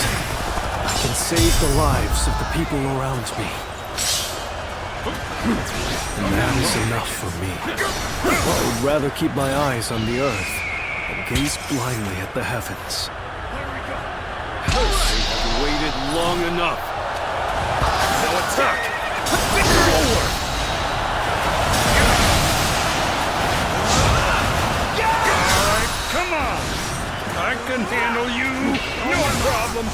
I can save the lives of the people around me. And that is enough for me. I would rather keep my eyes on the earth and gaze blindly at the heavens. I have waited long enough. Now attack! Forward! Alright, come on! I can handle you! No problem!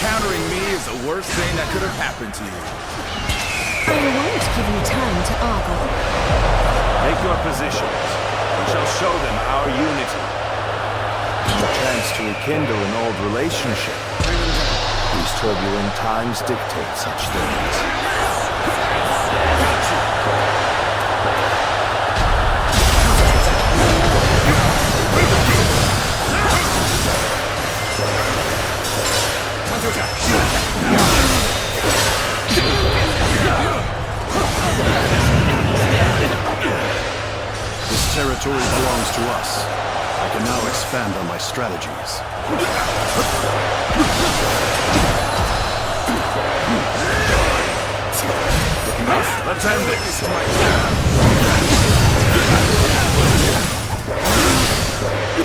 Countering me is the worst thing that could have happened to you. I won't give you time to ogle. Take your positions. We shall show them our unity. And a chance to rekindle an old relationship. These turbulent times dictate such things. territory belongs to us. I can now expand on my strategies. Enough. Let's end this.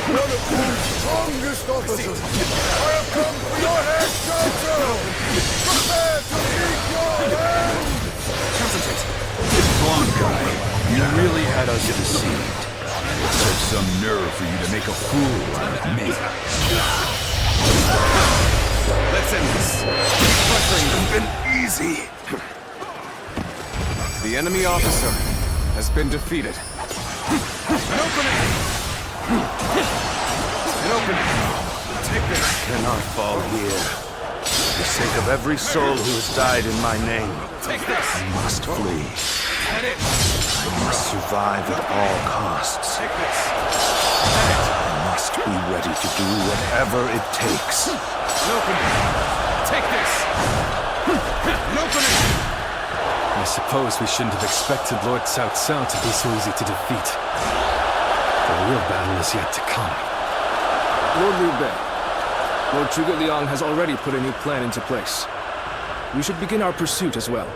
None of the strongest officers! I have come for your head, Chancellor! Prepare to meet your end! Concentrate. Come on, guy. You really had us deceived. It took some nerve for you to make a fool out of me. Let's end this. Suffering has been easy. The enemy officer has been defeated. An opening! An opening! Take this! I cannot fall here. For the sake of every soul who has died in my name, Take this! I must flee. Head it! I must survive at all costs. Take this! Head it! I must be ready to do whatever it takes. An opening! Take this! An opening! I suppose we shouldn't have expected Lord Cao Cao to be so easy to defeat. The real battle is yet to come. Lord Liu Bei, Lord Zhuge Liang has already put a new plan into place. We should begin our pursuit as well.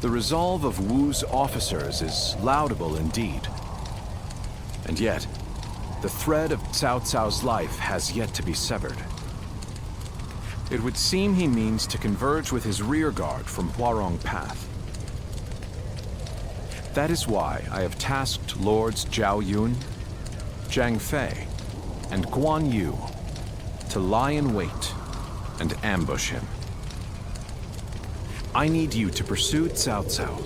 The resolve of Wu's officers is laudable indeed. And yet, the thread of Cao Cao's life has yet to be severed. It would seem he means to converge with his rearguard from Huarong Path. That is why I have tasked Lords Zhao Yun, Zhang Fei, and Guan Yu to lie in wait and ambush him. I need you to pursue Cao Cao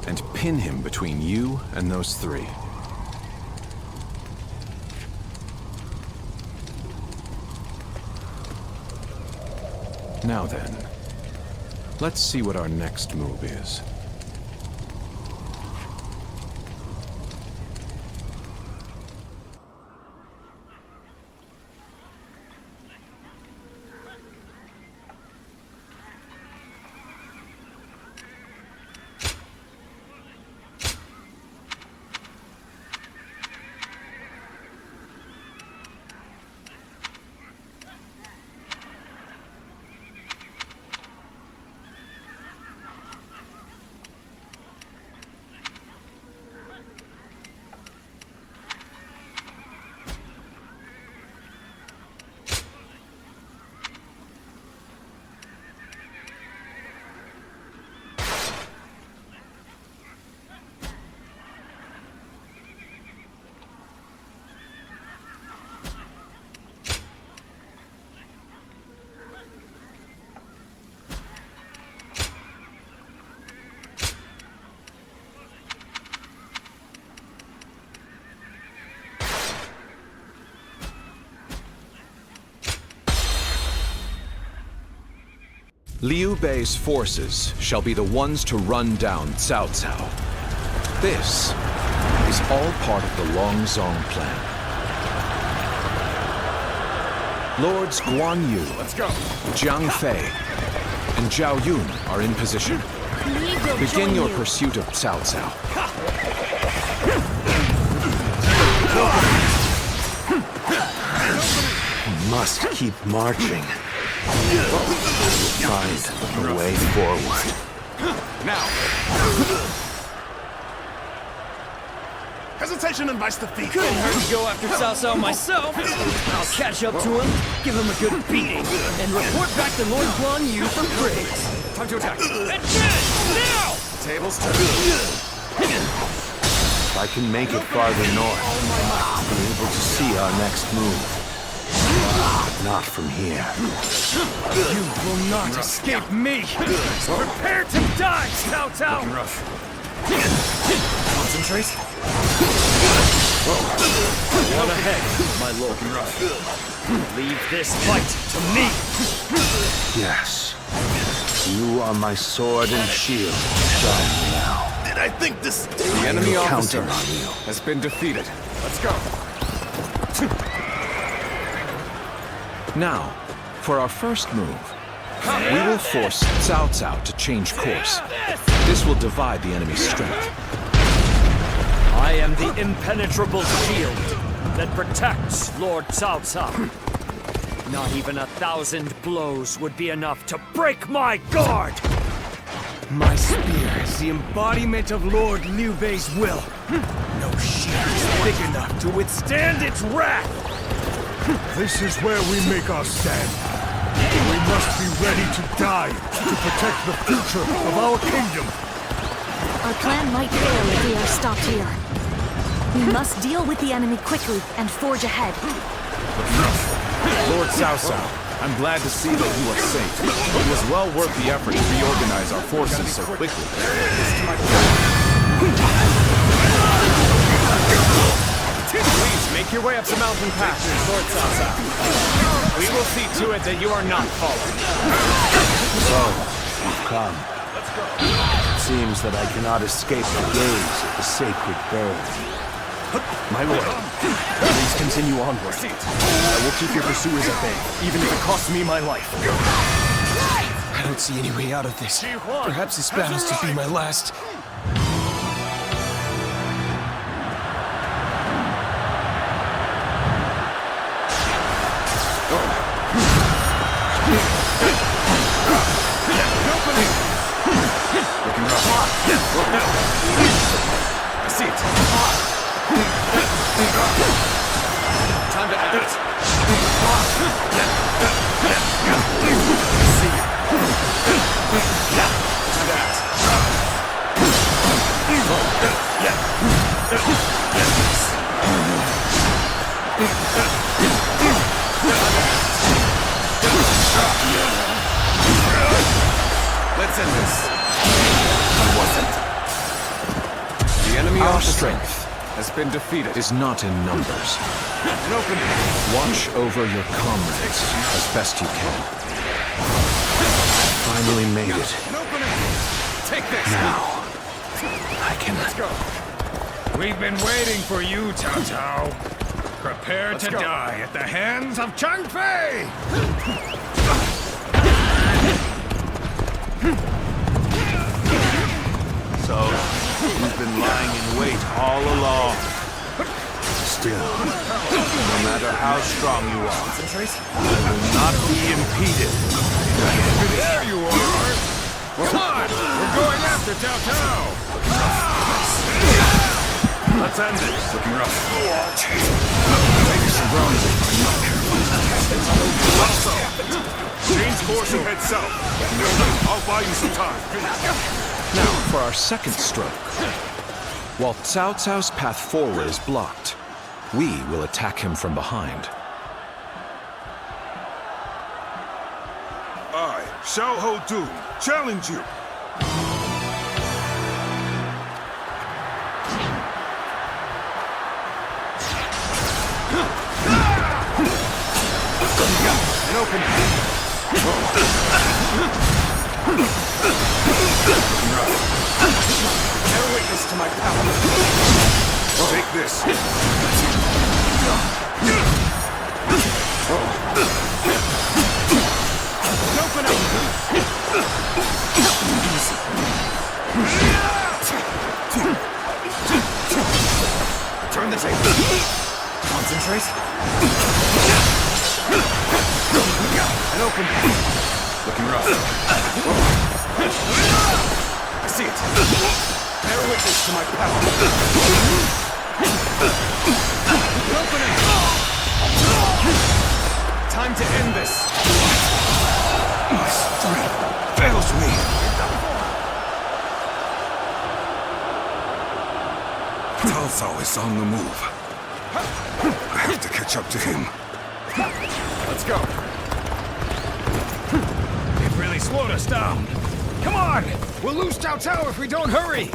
and pin him between you and those three. Now then, let's see what our next move is. Liu Bei's forces shall be the ones to run down Cao Cao. This is all part of the Longzong plan. Lords Guan Yu, Let's go. Jiang Fei, and Zhao Yun are in position. Begin your pursuit of Cao Cao. We must keep marching. Find a way forward. Now. Hesitation invites defeat. Couldn't hurt to go after Cao Cao myself. I'll catch up to him, give him a good beating, and report back to Lord Guan Yu for praise. Time to attack. Advance! Now! Tables turn. If I can make it farther north, I'll be able to see our next move. But not from here. You will not escape me! Prepare to die, Cao Cao! Concentrate. On ahead, my lord. Leave this fight to me! Yes. You are my sword and shield. Shine now. Did I think this... The enemy officer Counting on you. has been defeated. Let's go. Now, for our first move, we will force Cao Cao to change course. This will divide the enemy's strength. I am the impenetrable shield that protects Lord Cao Cao. Not even 1,000 blows would be enough to break my guard! My spear is the embodiment of Lord Liu Bei's will. No shield is big enough to withstand its wrath! This is where we make our stand. We must be ready to die to protect the future of our kingdom. Our plan might fail if we are stopped here. We must deal with the enemy quickly and forge ahead. Lord Cao Cao, I'm glad to see that you are safe. It was well worth the effort to reorganize our forces so quickly. Please make your way up the mountain pass, Lord Cao Cao. We will see to it that you are not fallen. So, you've come. It seems that I cannot escape the gaze of the sacred bird. My lord, please continue onward. I will keep your pursuers at bay, even if it costs me my life. I don't see any way out of this. Perhaps this battle's to be my last. I see it. Time to act. See you. Time to act. Let's end this. It wasn't. The enemy Our officer strength has been defeated. is not in numbers. An opening. Watch over your comrades as best you can. Finally made it. An opening. Take this. Now, I can... Let's go. We've been waiting for you, Cao Cao. Prepare to go. die at the hands of Chang Fei! So, you've been lying in wait all along. Still, no matter how strong you are, I will not be impeded. There you are! Come on! We're going after Cao Cao! Let's end this. Looking rough. Change course and head south. I'll buy you some time. Now, for our second stroke. While Cao Cao's path forward is blocked, we will attack him from behind. I, Xiao Ho Dun, challenge you. An opening. Bear witness to my power. Take this. Concentrate. An open. Looking rough. I see it. Bear witness to my power. An opening. Time to end this. My strength fails me. Talsao is on the move. I have to catch up to him. Let's go. They've really slowed us down. Come on! We'll lose Cao Cao if we don't hurry!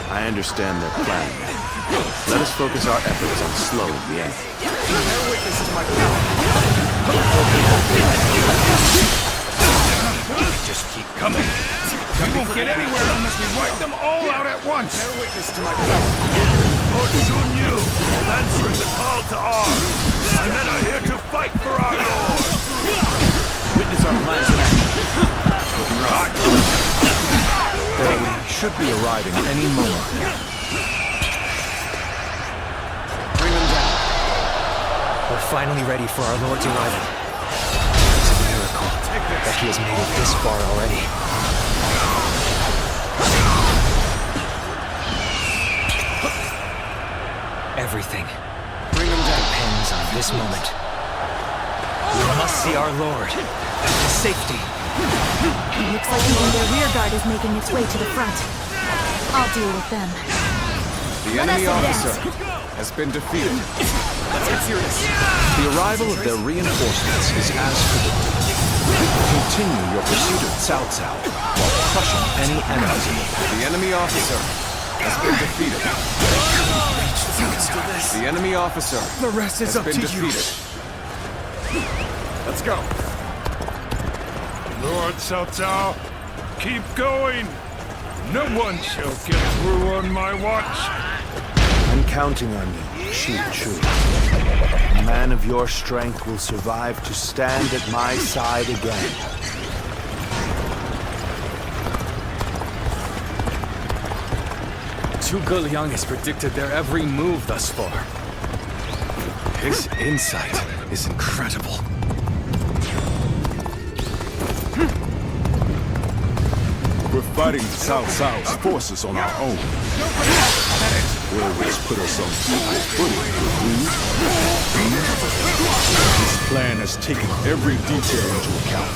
I understand their plan. Let us focus our efforts on slowing the enemy. Bear witness to my power. Just keep coming. We won't get anywhere unless we wipe them all out at once. Bear witness to my power. Lord Sun Yu, answering the call to arms. My men are here to fight for our Lord. Witness our plans in action. They should be arriving any moment. Bring them down. We're finally ready for our Lord's arrival. It's a miracle that he has made it this far already. Everything depends on this moment. We must see our Lord in safety. Looks like even their rear guard is making its way to the front. I'll deal with them. The enemy officer has been defeated. Let's get serious. The arrival of their reinforcements is as predicted. Continue your pursuit of Cao Cao while crushing any enemies in the path. The enemy officer has been defeated. The enemy officer has been defeated. Let's go. Lord Cao Cao, keep going. No one shall get through on my watch. I'm counting on you, Chu Chu. A man of your strength will survive to stand at my side again. Zhuge Liang has predicted their every move thus far. His insight is incredible. We're fighting Cao Cao's forces on our own. Will always put us on equal footing, This plan has taken every detail into account.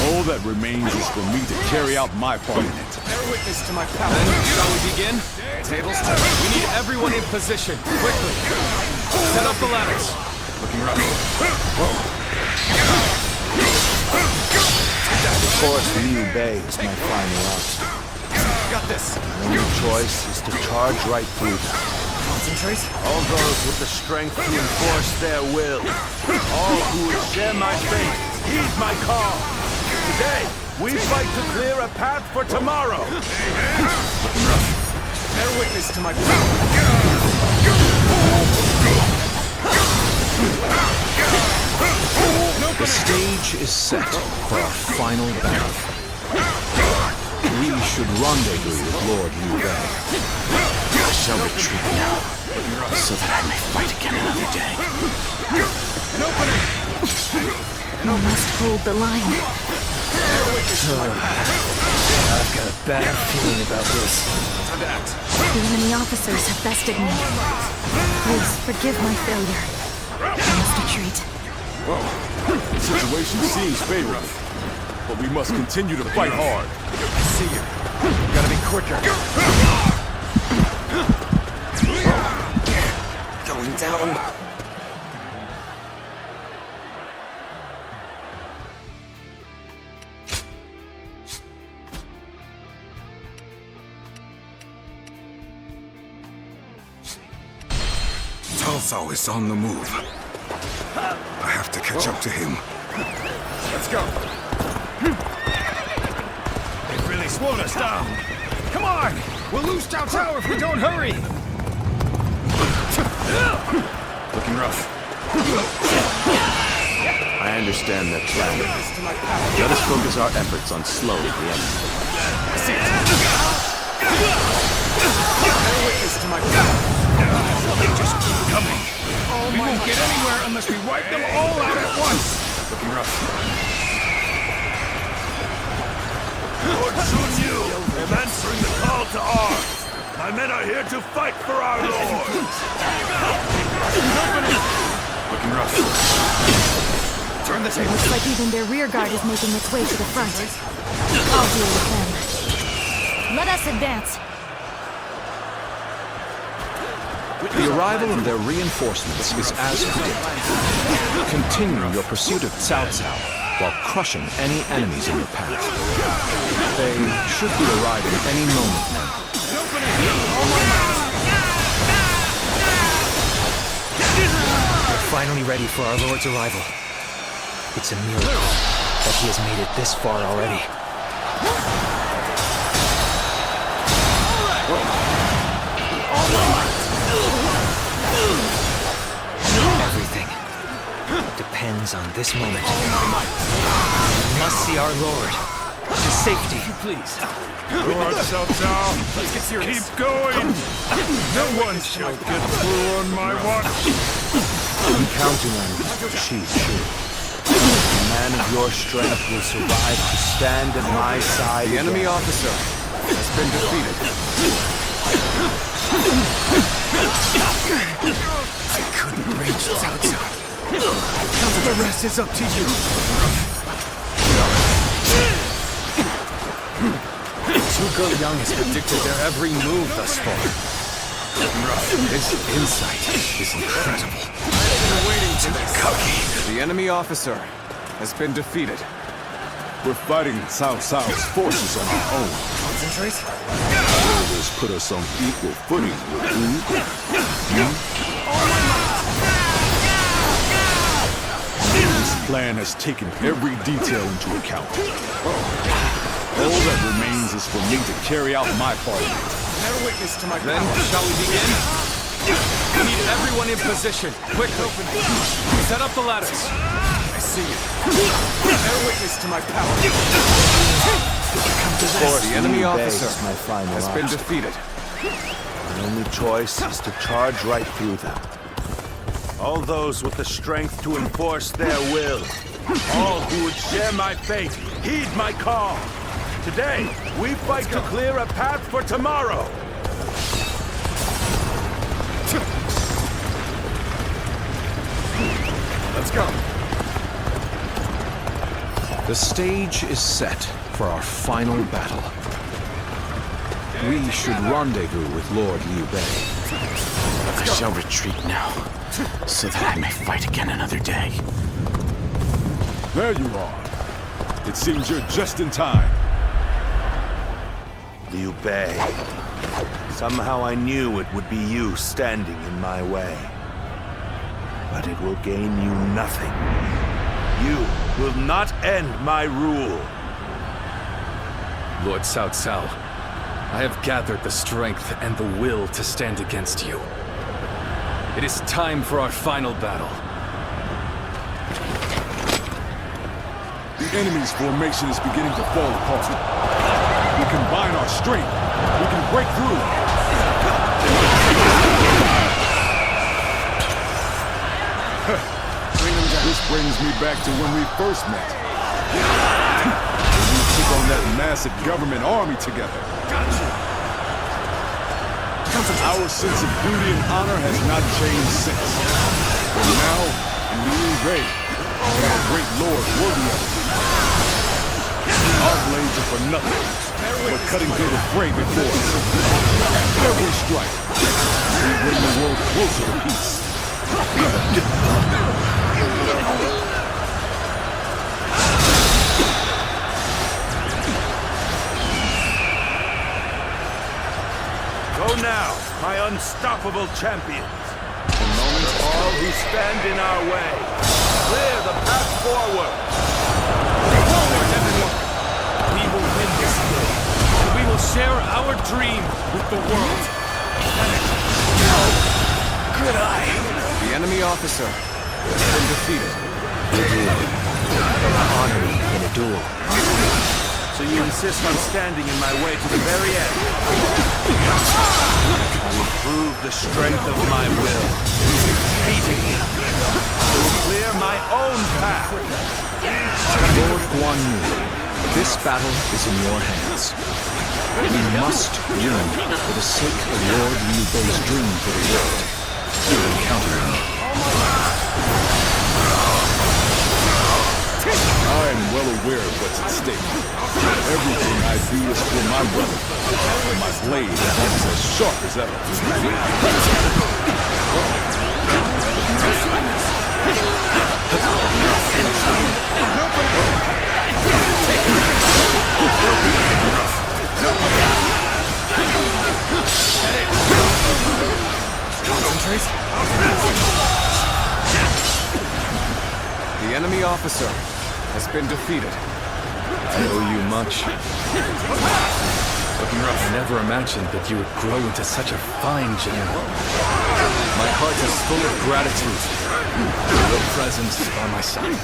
All that remains is for me to carry out my part in it. Bear witness to my power. Then, shall we begin? Tables turn. We need everyone in position, quickly. Set up the ladders. Looking rough. Of course, Liu Bei is my final option. Got this. The only choice is to charge right through them. Concentrate. All those with the strength to enforce their will. All who would share my faith, heed my call. Today, we fight to clear a path for tomorrow. Looking rough. Bear witness to my power. The stage is set for our final battle. We should rendezvous with Lord Liu Bei. I shall retreat now, so that I may fight again another day. An opening! We must hold the line. I've got a bad feeling about this. The enemy officers have bested me. Please forgive my failure. I must retreat. The situation seems favorable, but we must continue to fight hard. I see you. Gotta be quicker. Going down. Talsao is on the move. I have to catch up to him. Let's go. They've really slowed us down. Come on! We'll lose Cao Cao if we don't hurry! Looking rough. I understand that plan. Let us focus our efforts on slowing the enemy. Witness to my power. They just keep coming. We won't get anywhere unless we wipe them all out at once. Looking rough. Lord Sun Yu, I'm answering the call to arms. My men are here to fight for our lord. Looking rough. Turn the It table. looks like even their rear guard is making its way to the front. I'll deal with them. Let us advance. The arrival of their reinforcements is as predicted. Continue your pursuit of Cao Cao while crushing any enemies in your path. They should be arriving any moment now. We're finally ready for our Lord's arrival. It's a miracle that he has made it this far already. Everything depends on this moment. We must see our Lord. To safety, please. Lord Cao Cao, Let's get serious. keep going. No one shall get through on my watch. I'm counting on you, Shi Shu. A man of your strength will survive to stand at my side. The enemy again. officer has been defeated. I couldn't reach Cao Cao. The rest is up to you. Zhuge Liang has predicted their every move thus far. His insight is incredible. I've been waiting to this. Cocky. The enemy officer has been defeated. We're fighting Cao Cao's forces on our own. Concentrate. Elders put us on equal footing with This plan has taken every detail into account. All that remains is for me to carry out my part. Bear witness to my Then, power. shall we begin? We need everyone in position. Quickly. Set up the ladders. I see you. Bear witness to my power. The enemy officer is my final has been option. defeated. The only choice is to charge right through them. All those with the strength to enforce their will. All who would share my fate, heed my call. Today, we fight to clear a path for tomorrow. Let's go. The stage is set for our final battle. We should rendezvous with Lord Liu Bei. I shall retreat now, so that I may fight again another day. There you are. It seems you're just in time. Liu Bei. Somehow I knew it would be you standing in my way. But it will gain you nothing. You will not end my rule. Lord Cao Cao, I have gathered the strength and the will to stand against you. It is time for our final battle. The enemy's formation is beginning to fall apart. We combine our strength. We can break through. This brings me back to when we first met. When we took on that massive government army together. Our sense of duty and honor has not changed since. But now, in Liu Bei, we have a great lord worthy of it. Our blades are for nothing. We're cutting through the fray before us. Every strike, we bring the world closer to peace. Go now, my unstoppable champions. The moment all who stand in our way. Clear the path forward. Forward, everyone! We will win this day, and we will share our dream with the world. Good eye. The enemy officer has been defeated. Honor me in a duel. So you insist on standing in my way to the very end? I will prove the strength of my will. Beating you. I will clear my own path. Lord Guan Yu, this battle is in your hands. We must win for the sake of Lord Liu Bei's dream for the world. You encounter him. I am well aware of what's at stake. Everything I do is for my brother. My blade is as sharp as ever. Concentrate. The enemy officer has been defeated. I owe you much. Looking rough. I never imagined that you would grow into such a fine general. My heart is full of gratitude. Your presence by my side.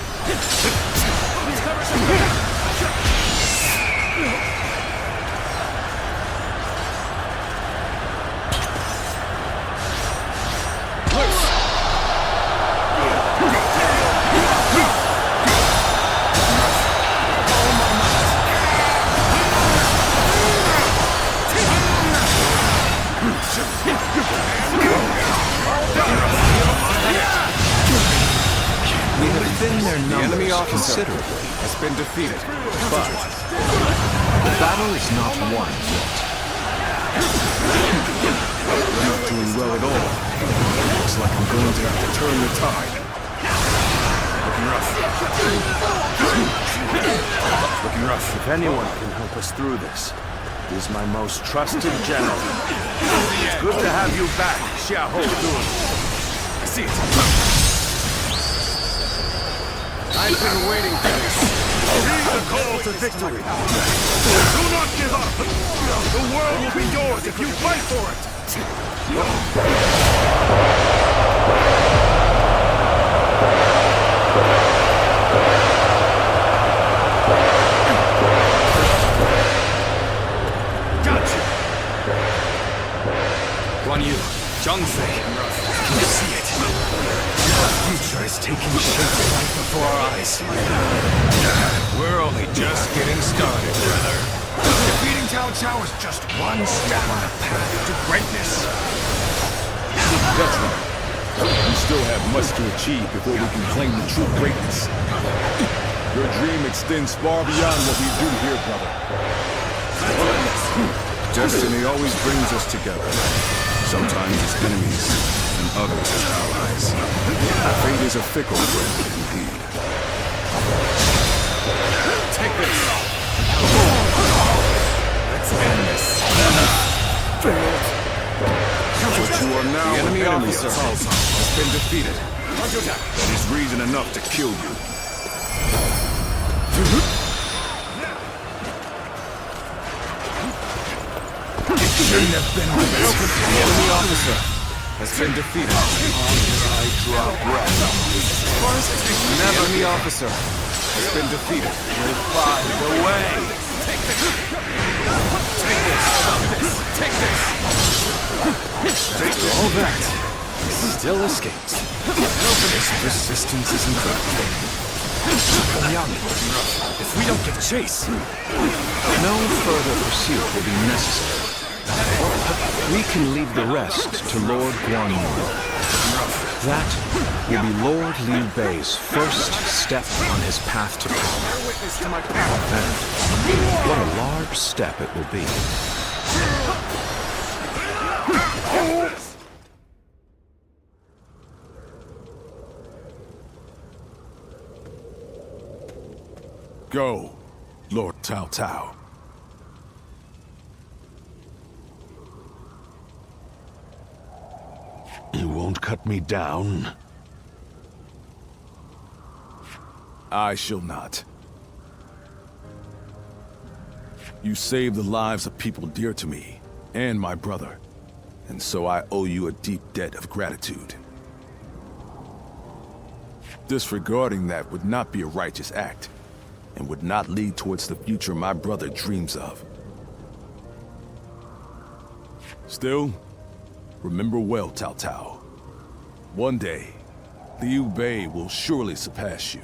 We have thinned their The enemy numbers officer considerably, has been defeated. but the battle is not won yet. We're not doing well at all. Looks like I'm going to have to turn the tide. Looking rough. Looking rough. If anyone can help us through this, it is my most trusted general. It's good to have you back, Xiahou Dun. I see it. I've been waiting for this. Heed the call to victory. Do not give up. The world will be yours if you fight for it. Gotcha. Guan Yu, Zhang Fei. You see it. Our future is taking shape right before our eyes. We're only just getting started, brother. Defeating Cao Cao is just one step on the path to greatness. That's right. We still have much to achieve before we can claim the true greatness. Your dream extends far beyond what we do here, brother. Destiny always brings us together. Sometimes as enemies, and others as allies. Fate is a fickle friend, indeed. Take this. Let's end this. But you are now The enemy an enemy officer of Cao Cao. has been defeated. That is reason enough to kill you. Shouldn't have been the enemy officer has been defeated. I drop breath. The enemy officer has been defeated. We'll find a way. Take this. Take this. Take this. After all that, he still escapes. His persistence is incredible. If we don't give chase, No further pursuit will be necessary. We can leave the rest to Lord Guan Yu. That will be Lord Liu Bei's first step on his path to power. And what a large step it will be. Go, Lord Cao Cao. You won't cut me down? I shall not. You saved the lives of people dear to me, and my brother, and so I owe you a deep debt of gratitude. Disregarding that would not be a righteous act, and would not lead towards the future my brother dreams of. Still, remember well, Cao Cao. One day, Liu Bei will surely surpass you.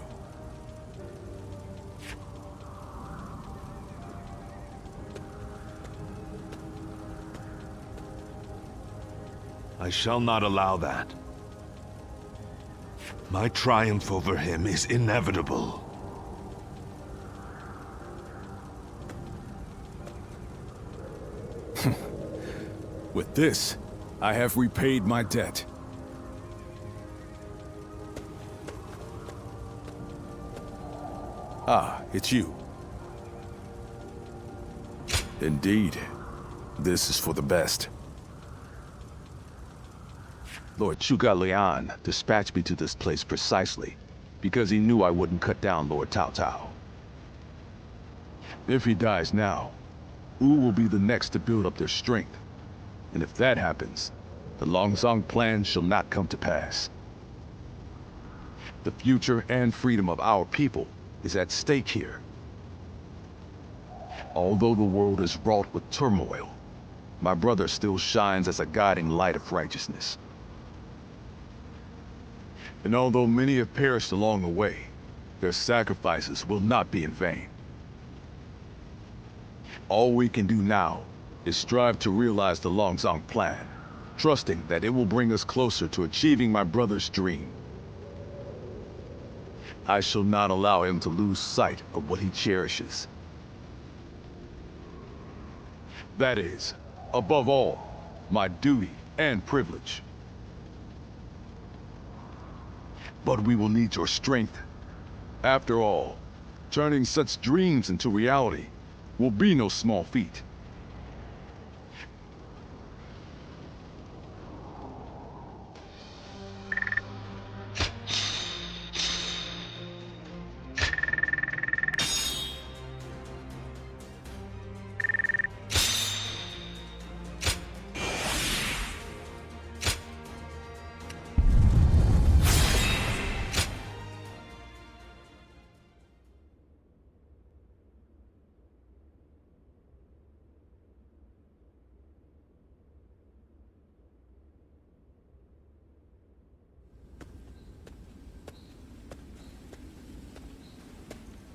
I shall not allow that. My triumph over him is inevitable. With this, I have repaid my debt. Ah, it's you. Indeed, this is for the best. Lord Zhuge Liang dispatched me to this place precisely because he knew I wouldn't cut down Lord Cao Cao. If he dies now, Wu will be the next to build up their strength. And if that happens, the Longzong plan shall not come to pass. The future and freedom of our people is at stake here. Although the world is wrought with turmoil, my brother still shines as a guiding light of righteousness. And although many have perished along the way, their sacrifices will not be in vain. All we can do now is strive to realize the Longzong plan, trusting that it will bring us closer to achieving my brother's dream. I shall not allow him to lose sight of what he cherishes. That is, above all, my duty and privilege. But we will need your strength. After all, turning such dreams into reality will be no small feat.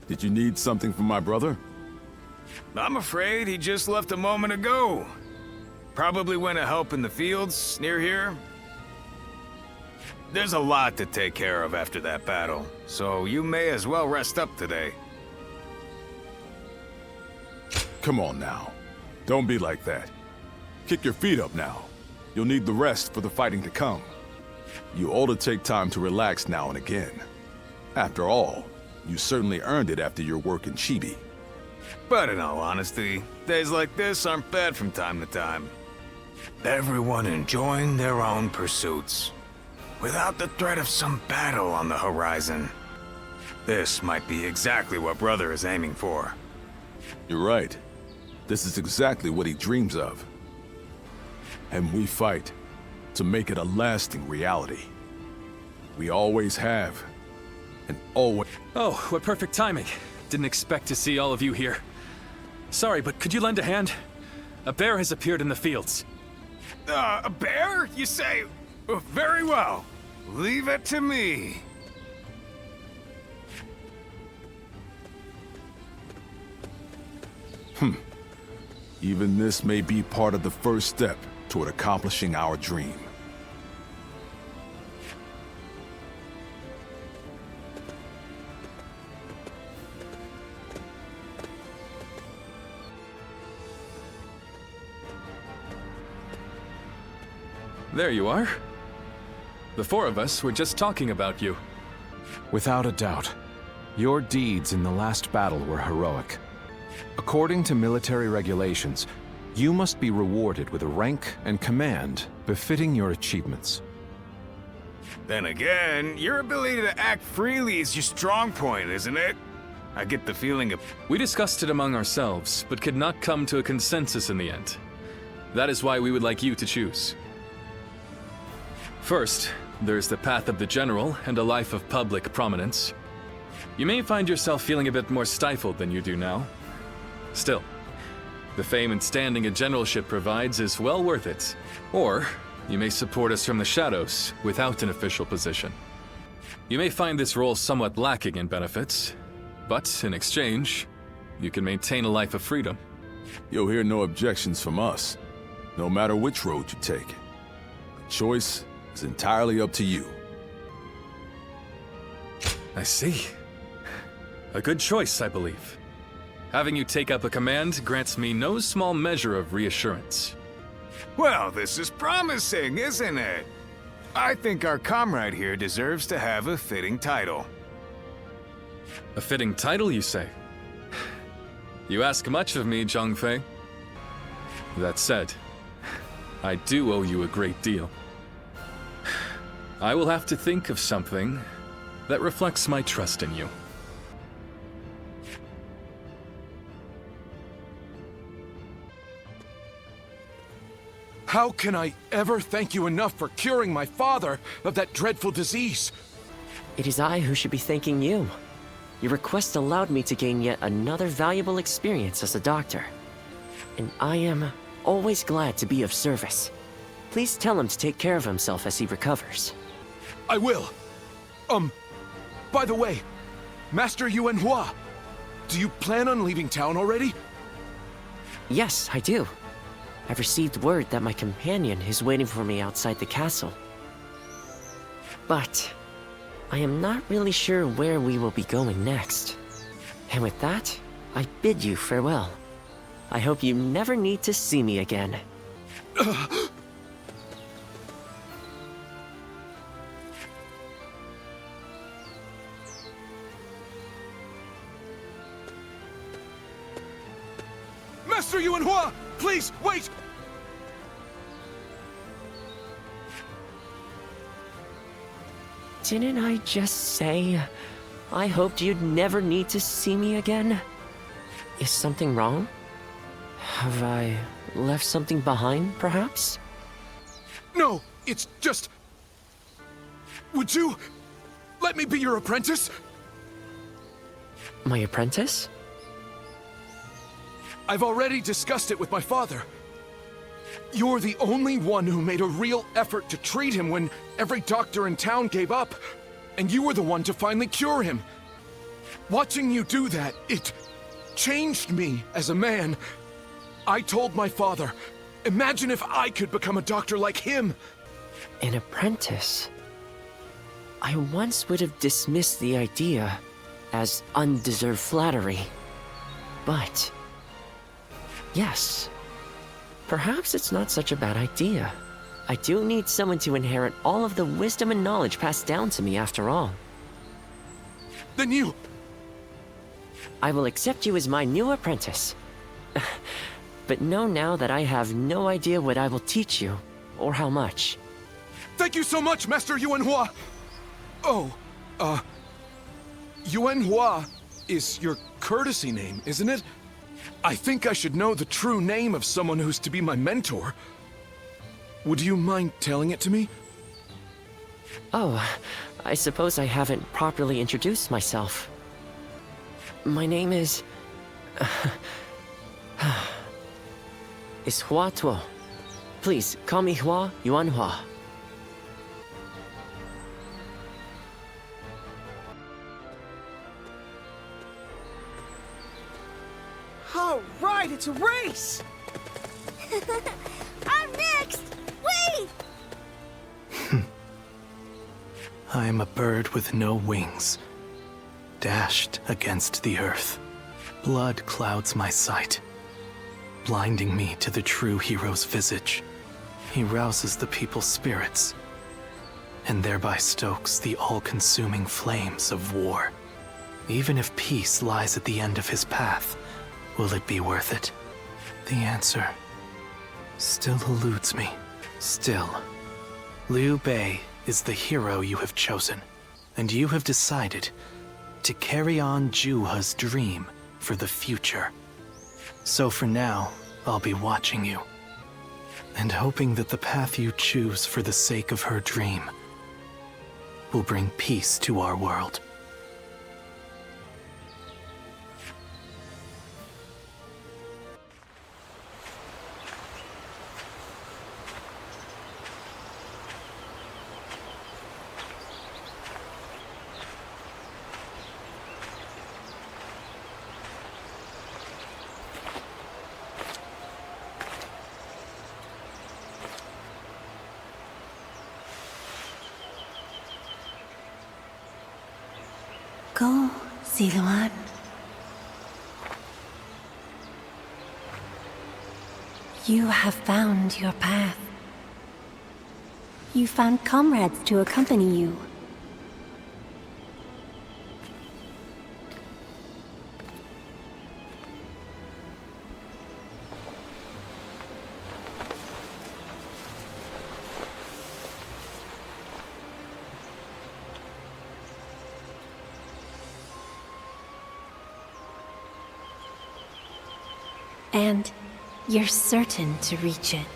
Did you need something from my brother? I'm afraid he just left a moment ago. Probably went to help in the fields near here. There's a lot to take care of after that battle, so you may as well rest up today. Come on now. Don't be like that. Kick your feet up now. You'll need the rest for the fighting to come. You ought to take time to relax now and again. After all, you certainly earned it after your work in Chibi. But in all honesty, days like this aren't bad from time to time. Everyone enjoying their own pursuits, without the threat of some battle on the horizon. This might be exactly what Brother is aiming for. You're right. This is exactly what he dreams of. And we fight to make it a lasting reality. We always have. And always. Oh, what perfect timing. Didn't expect to see all of you here. Sorry, but could you lend a hand? A bear has appeared in the fields. A bear, you say? Very well. Leave it to me. Even this may be part of the first step toward accomplishing our dream. There you are. The four of us were just talking about you. Without a doubt, your deeds in the last battle were heroic. According to military regulations, you must be rewarded with a rank and command befitting your achievements. Then again, your ability to act freely is your strong point, isn't it? I get the feeling of... We discussed it among ourselves, but could not come to a consensus in the end. That is why we would like you to choose. First, there's the path of the general and a life of public prominence. You may find yourself feeling a bit more stifled than you do now. Still, the fame and standing a generalship provides is well worth it. Or, you may support us from the shadows without an official position. You may find this role somewhat lacking in benefits, but in exchange, you can maintain a life of freedom. You'll hear no objections from us, no matter which road you take. The choice is entirely up to you. I see. A good choice, I believe. Having you take up a command grants me no small measure of reassurance. Well, this is promising, isn't it? I think our comrade here deserves to have a fitting title. A fitting title, you say? You ask much of me, Zhangfei. That said, I do owe you a great deal. I will have to think of something that reflects my trust in you. How can I ever thank you enough for curing my father of that dreadful disease? It is I who should be thanking you. Your request allowed me to gain yet another valuable experience as a doctor. And I am always glad to be of service. Please tell him to take care of himself as he recovers. I will. By the way, Master Yuan Hua, do you plan on leaving town already? Yes, I do. I've received word that my companion is waiting for me outside the castle. But I am not really sure where we will be going next. And with that, I bid you farewell. I hope you never need to see me again. Master Yuan Hua, please, wait! Didn't I just say I hoped you'd never need to see me again? Is something wrong? Have I left something behind, perhaps? No, it's just... Would you let me be your apprentice? My apprentice? I've already discussed it with my father. You're the only one who made a real effort to treat him when every doctor in town gave up, and you were the one to finally cure him. Watching you do that, it changed me as a man. I told my father, imagine if I could become a doctor like him. An apprentice? I once would have dismissed the idea as undeserved flattery. But yes, perhaps it's not such a bad idea. I do need someone to inherit all of the wisdom and knowledge passed down to me after all. Then you... I will accept you as my new apprentice. But know now that I have no idea what I will teach you, or how much. Thank you so much, Master Yuan Hua! Oh, Yuan Hua is your courtesy name, isn't it? I think I should know the true name of someone who's to be my mentor. Would you mind telling it to me? Oh, I suppose I haven't properly introduced myself. My name is... is Hua Tuo. Please, call me Hua Yuan Hua. All right, it's a race! I'm next! Wait! I am a bird with no wings, dashed against the earth. Blood clouds my sight, blinding me to the true hero's visage. He rouses the people's spirits, and thereby stokes the all-consuming flames of war. Even if peace lies at the end of his path, will it be worth it? The answer still eludes me. Still, Liu Bei is the hero you have chosen, and you have decided to carry on Juha's dream for the future. So for now, I'll be watching you, and hoping that the path you choose for the sake of her dream will bring peace to our world. Go, Siluan. You have found your path. You found comrades to accompany you. And you're certain to reach it.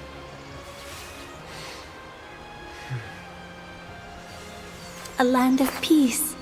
A land of peace,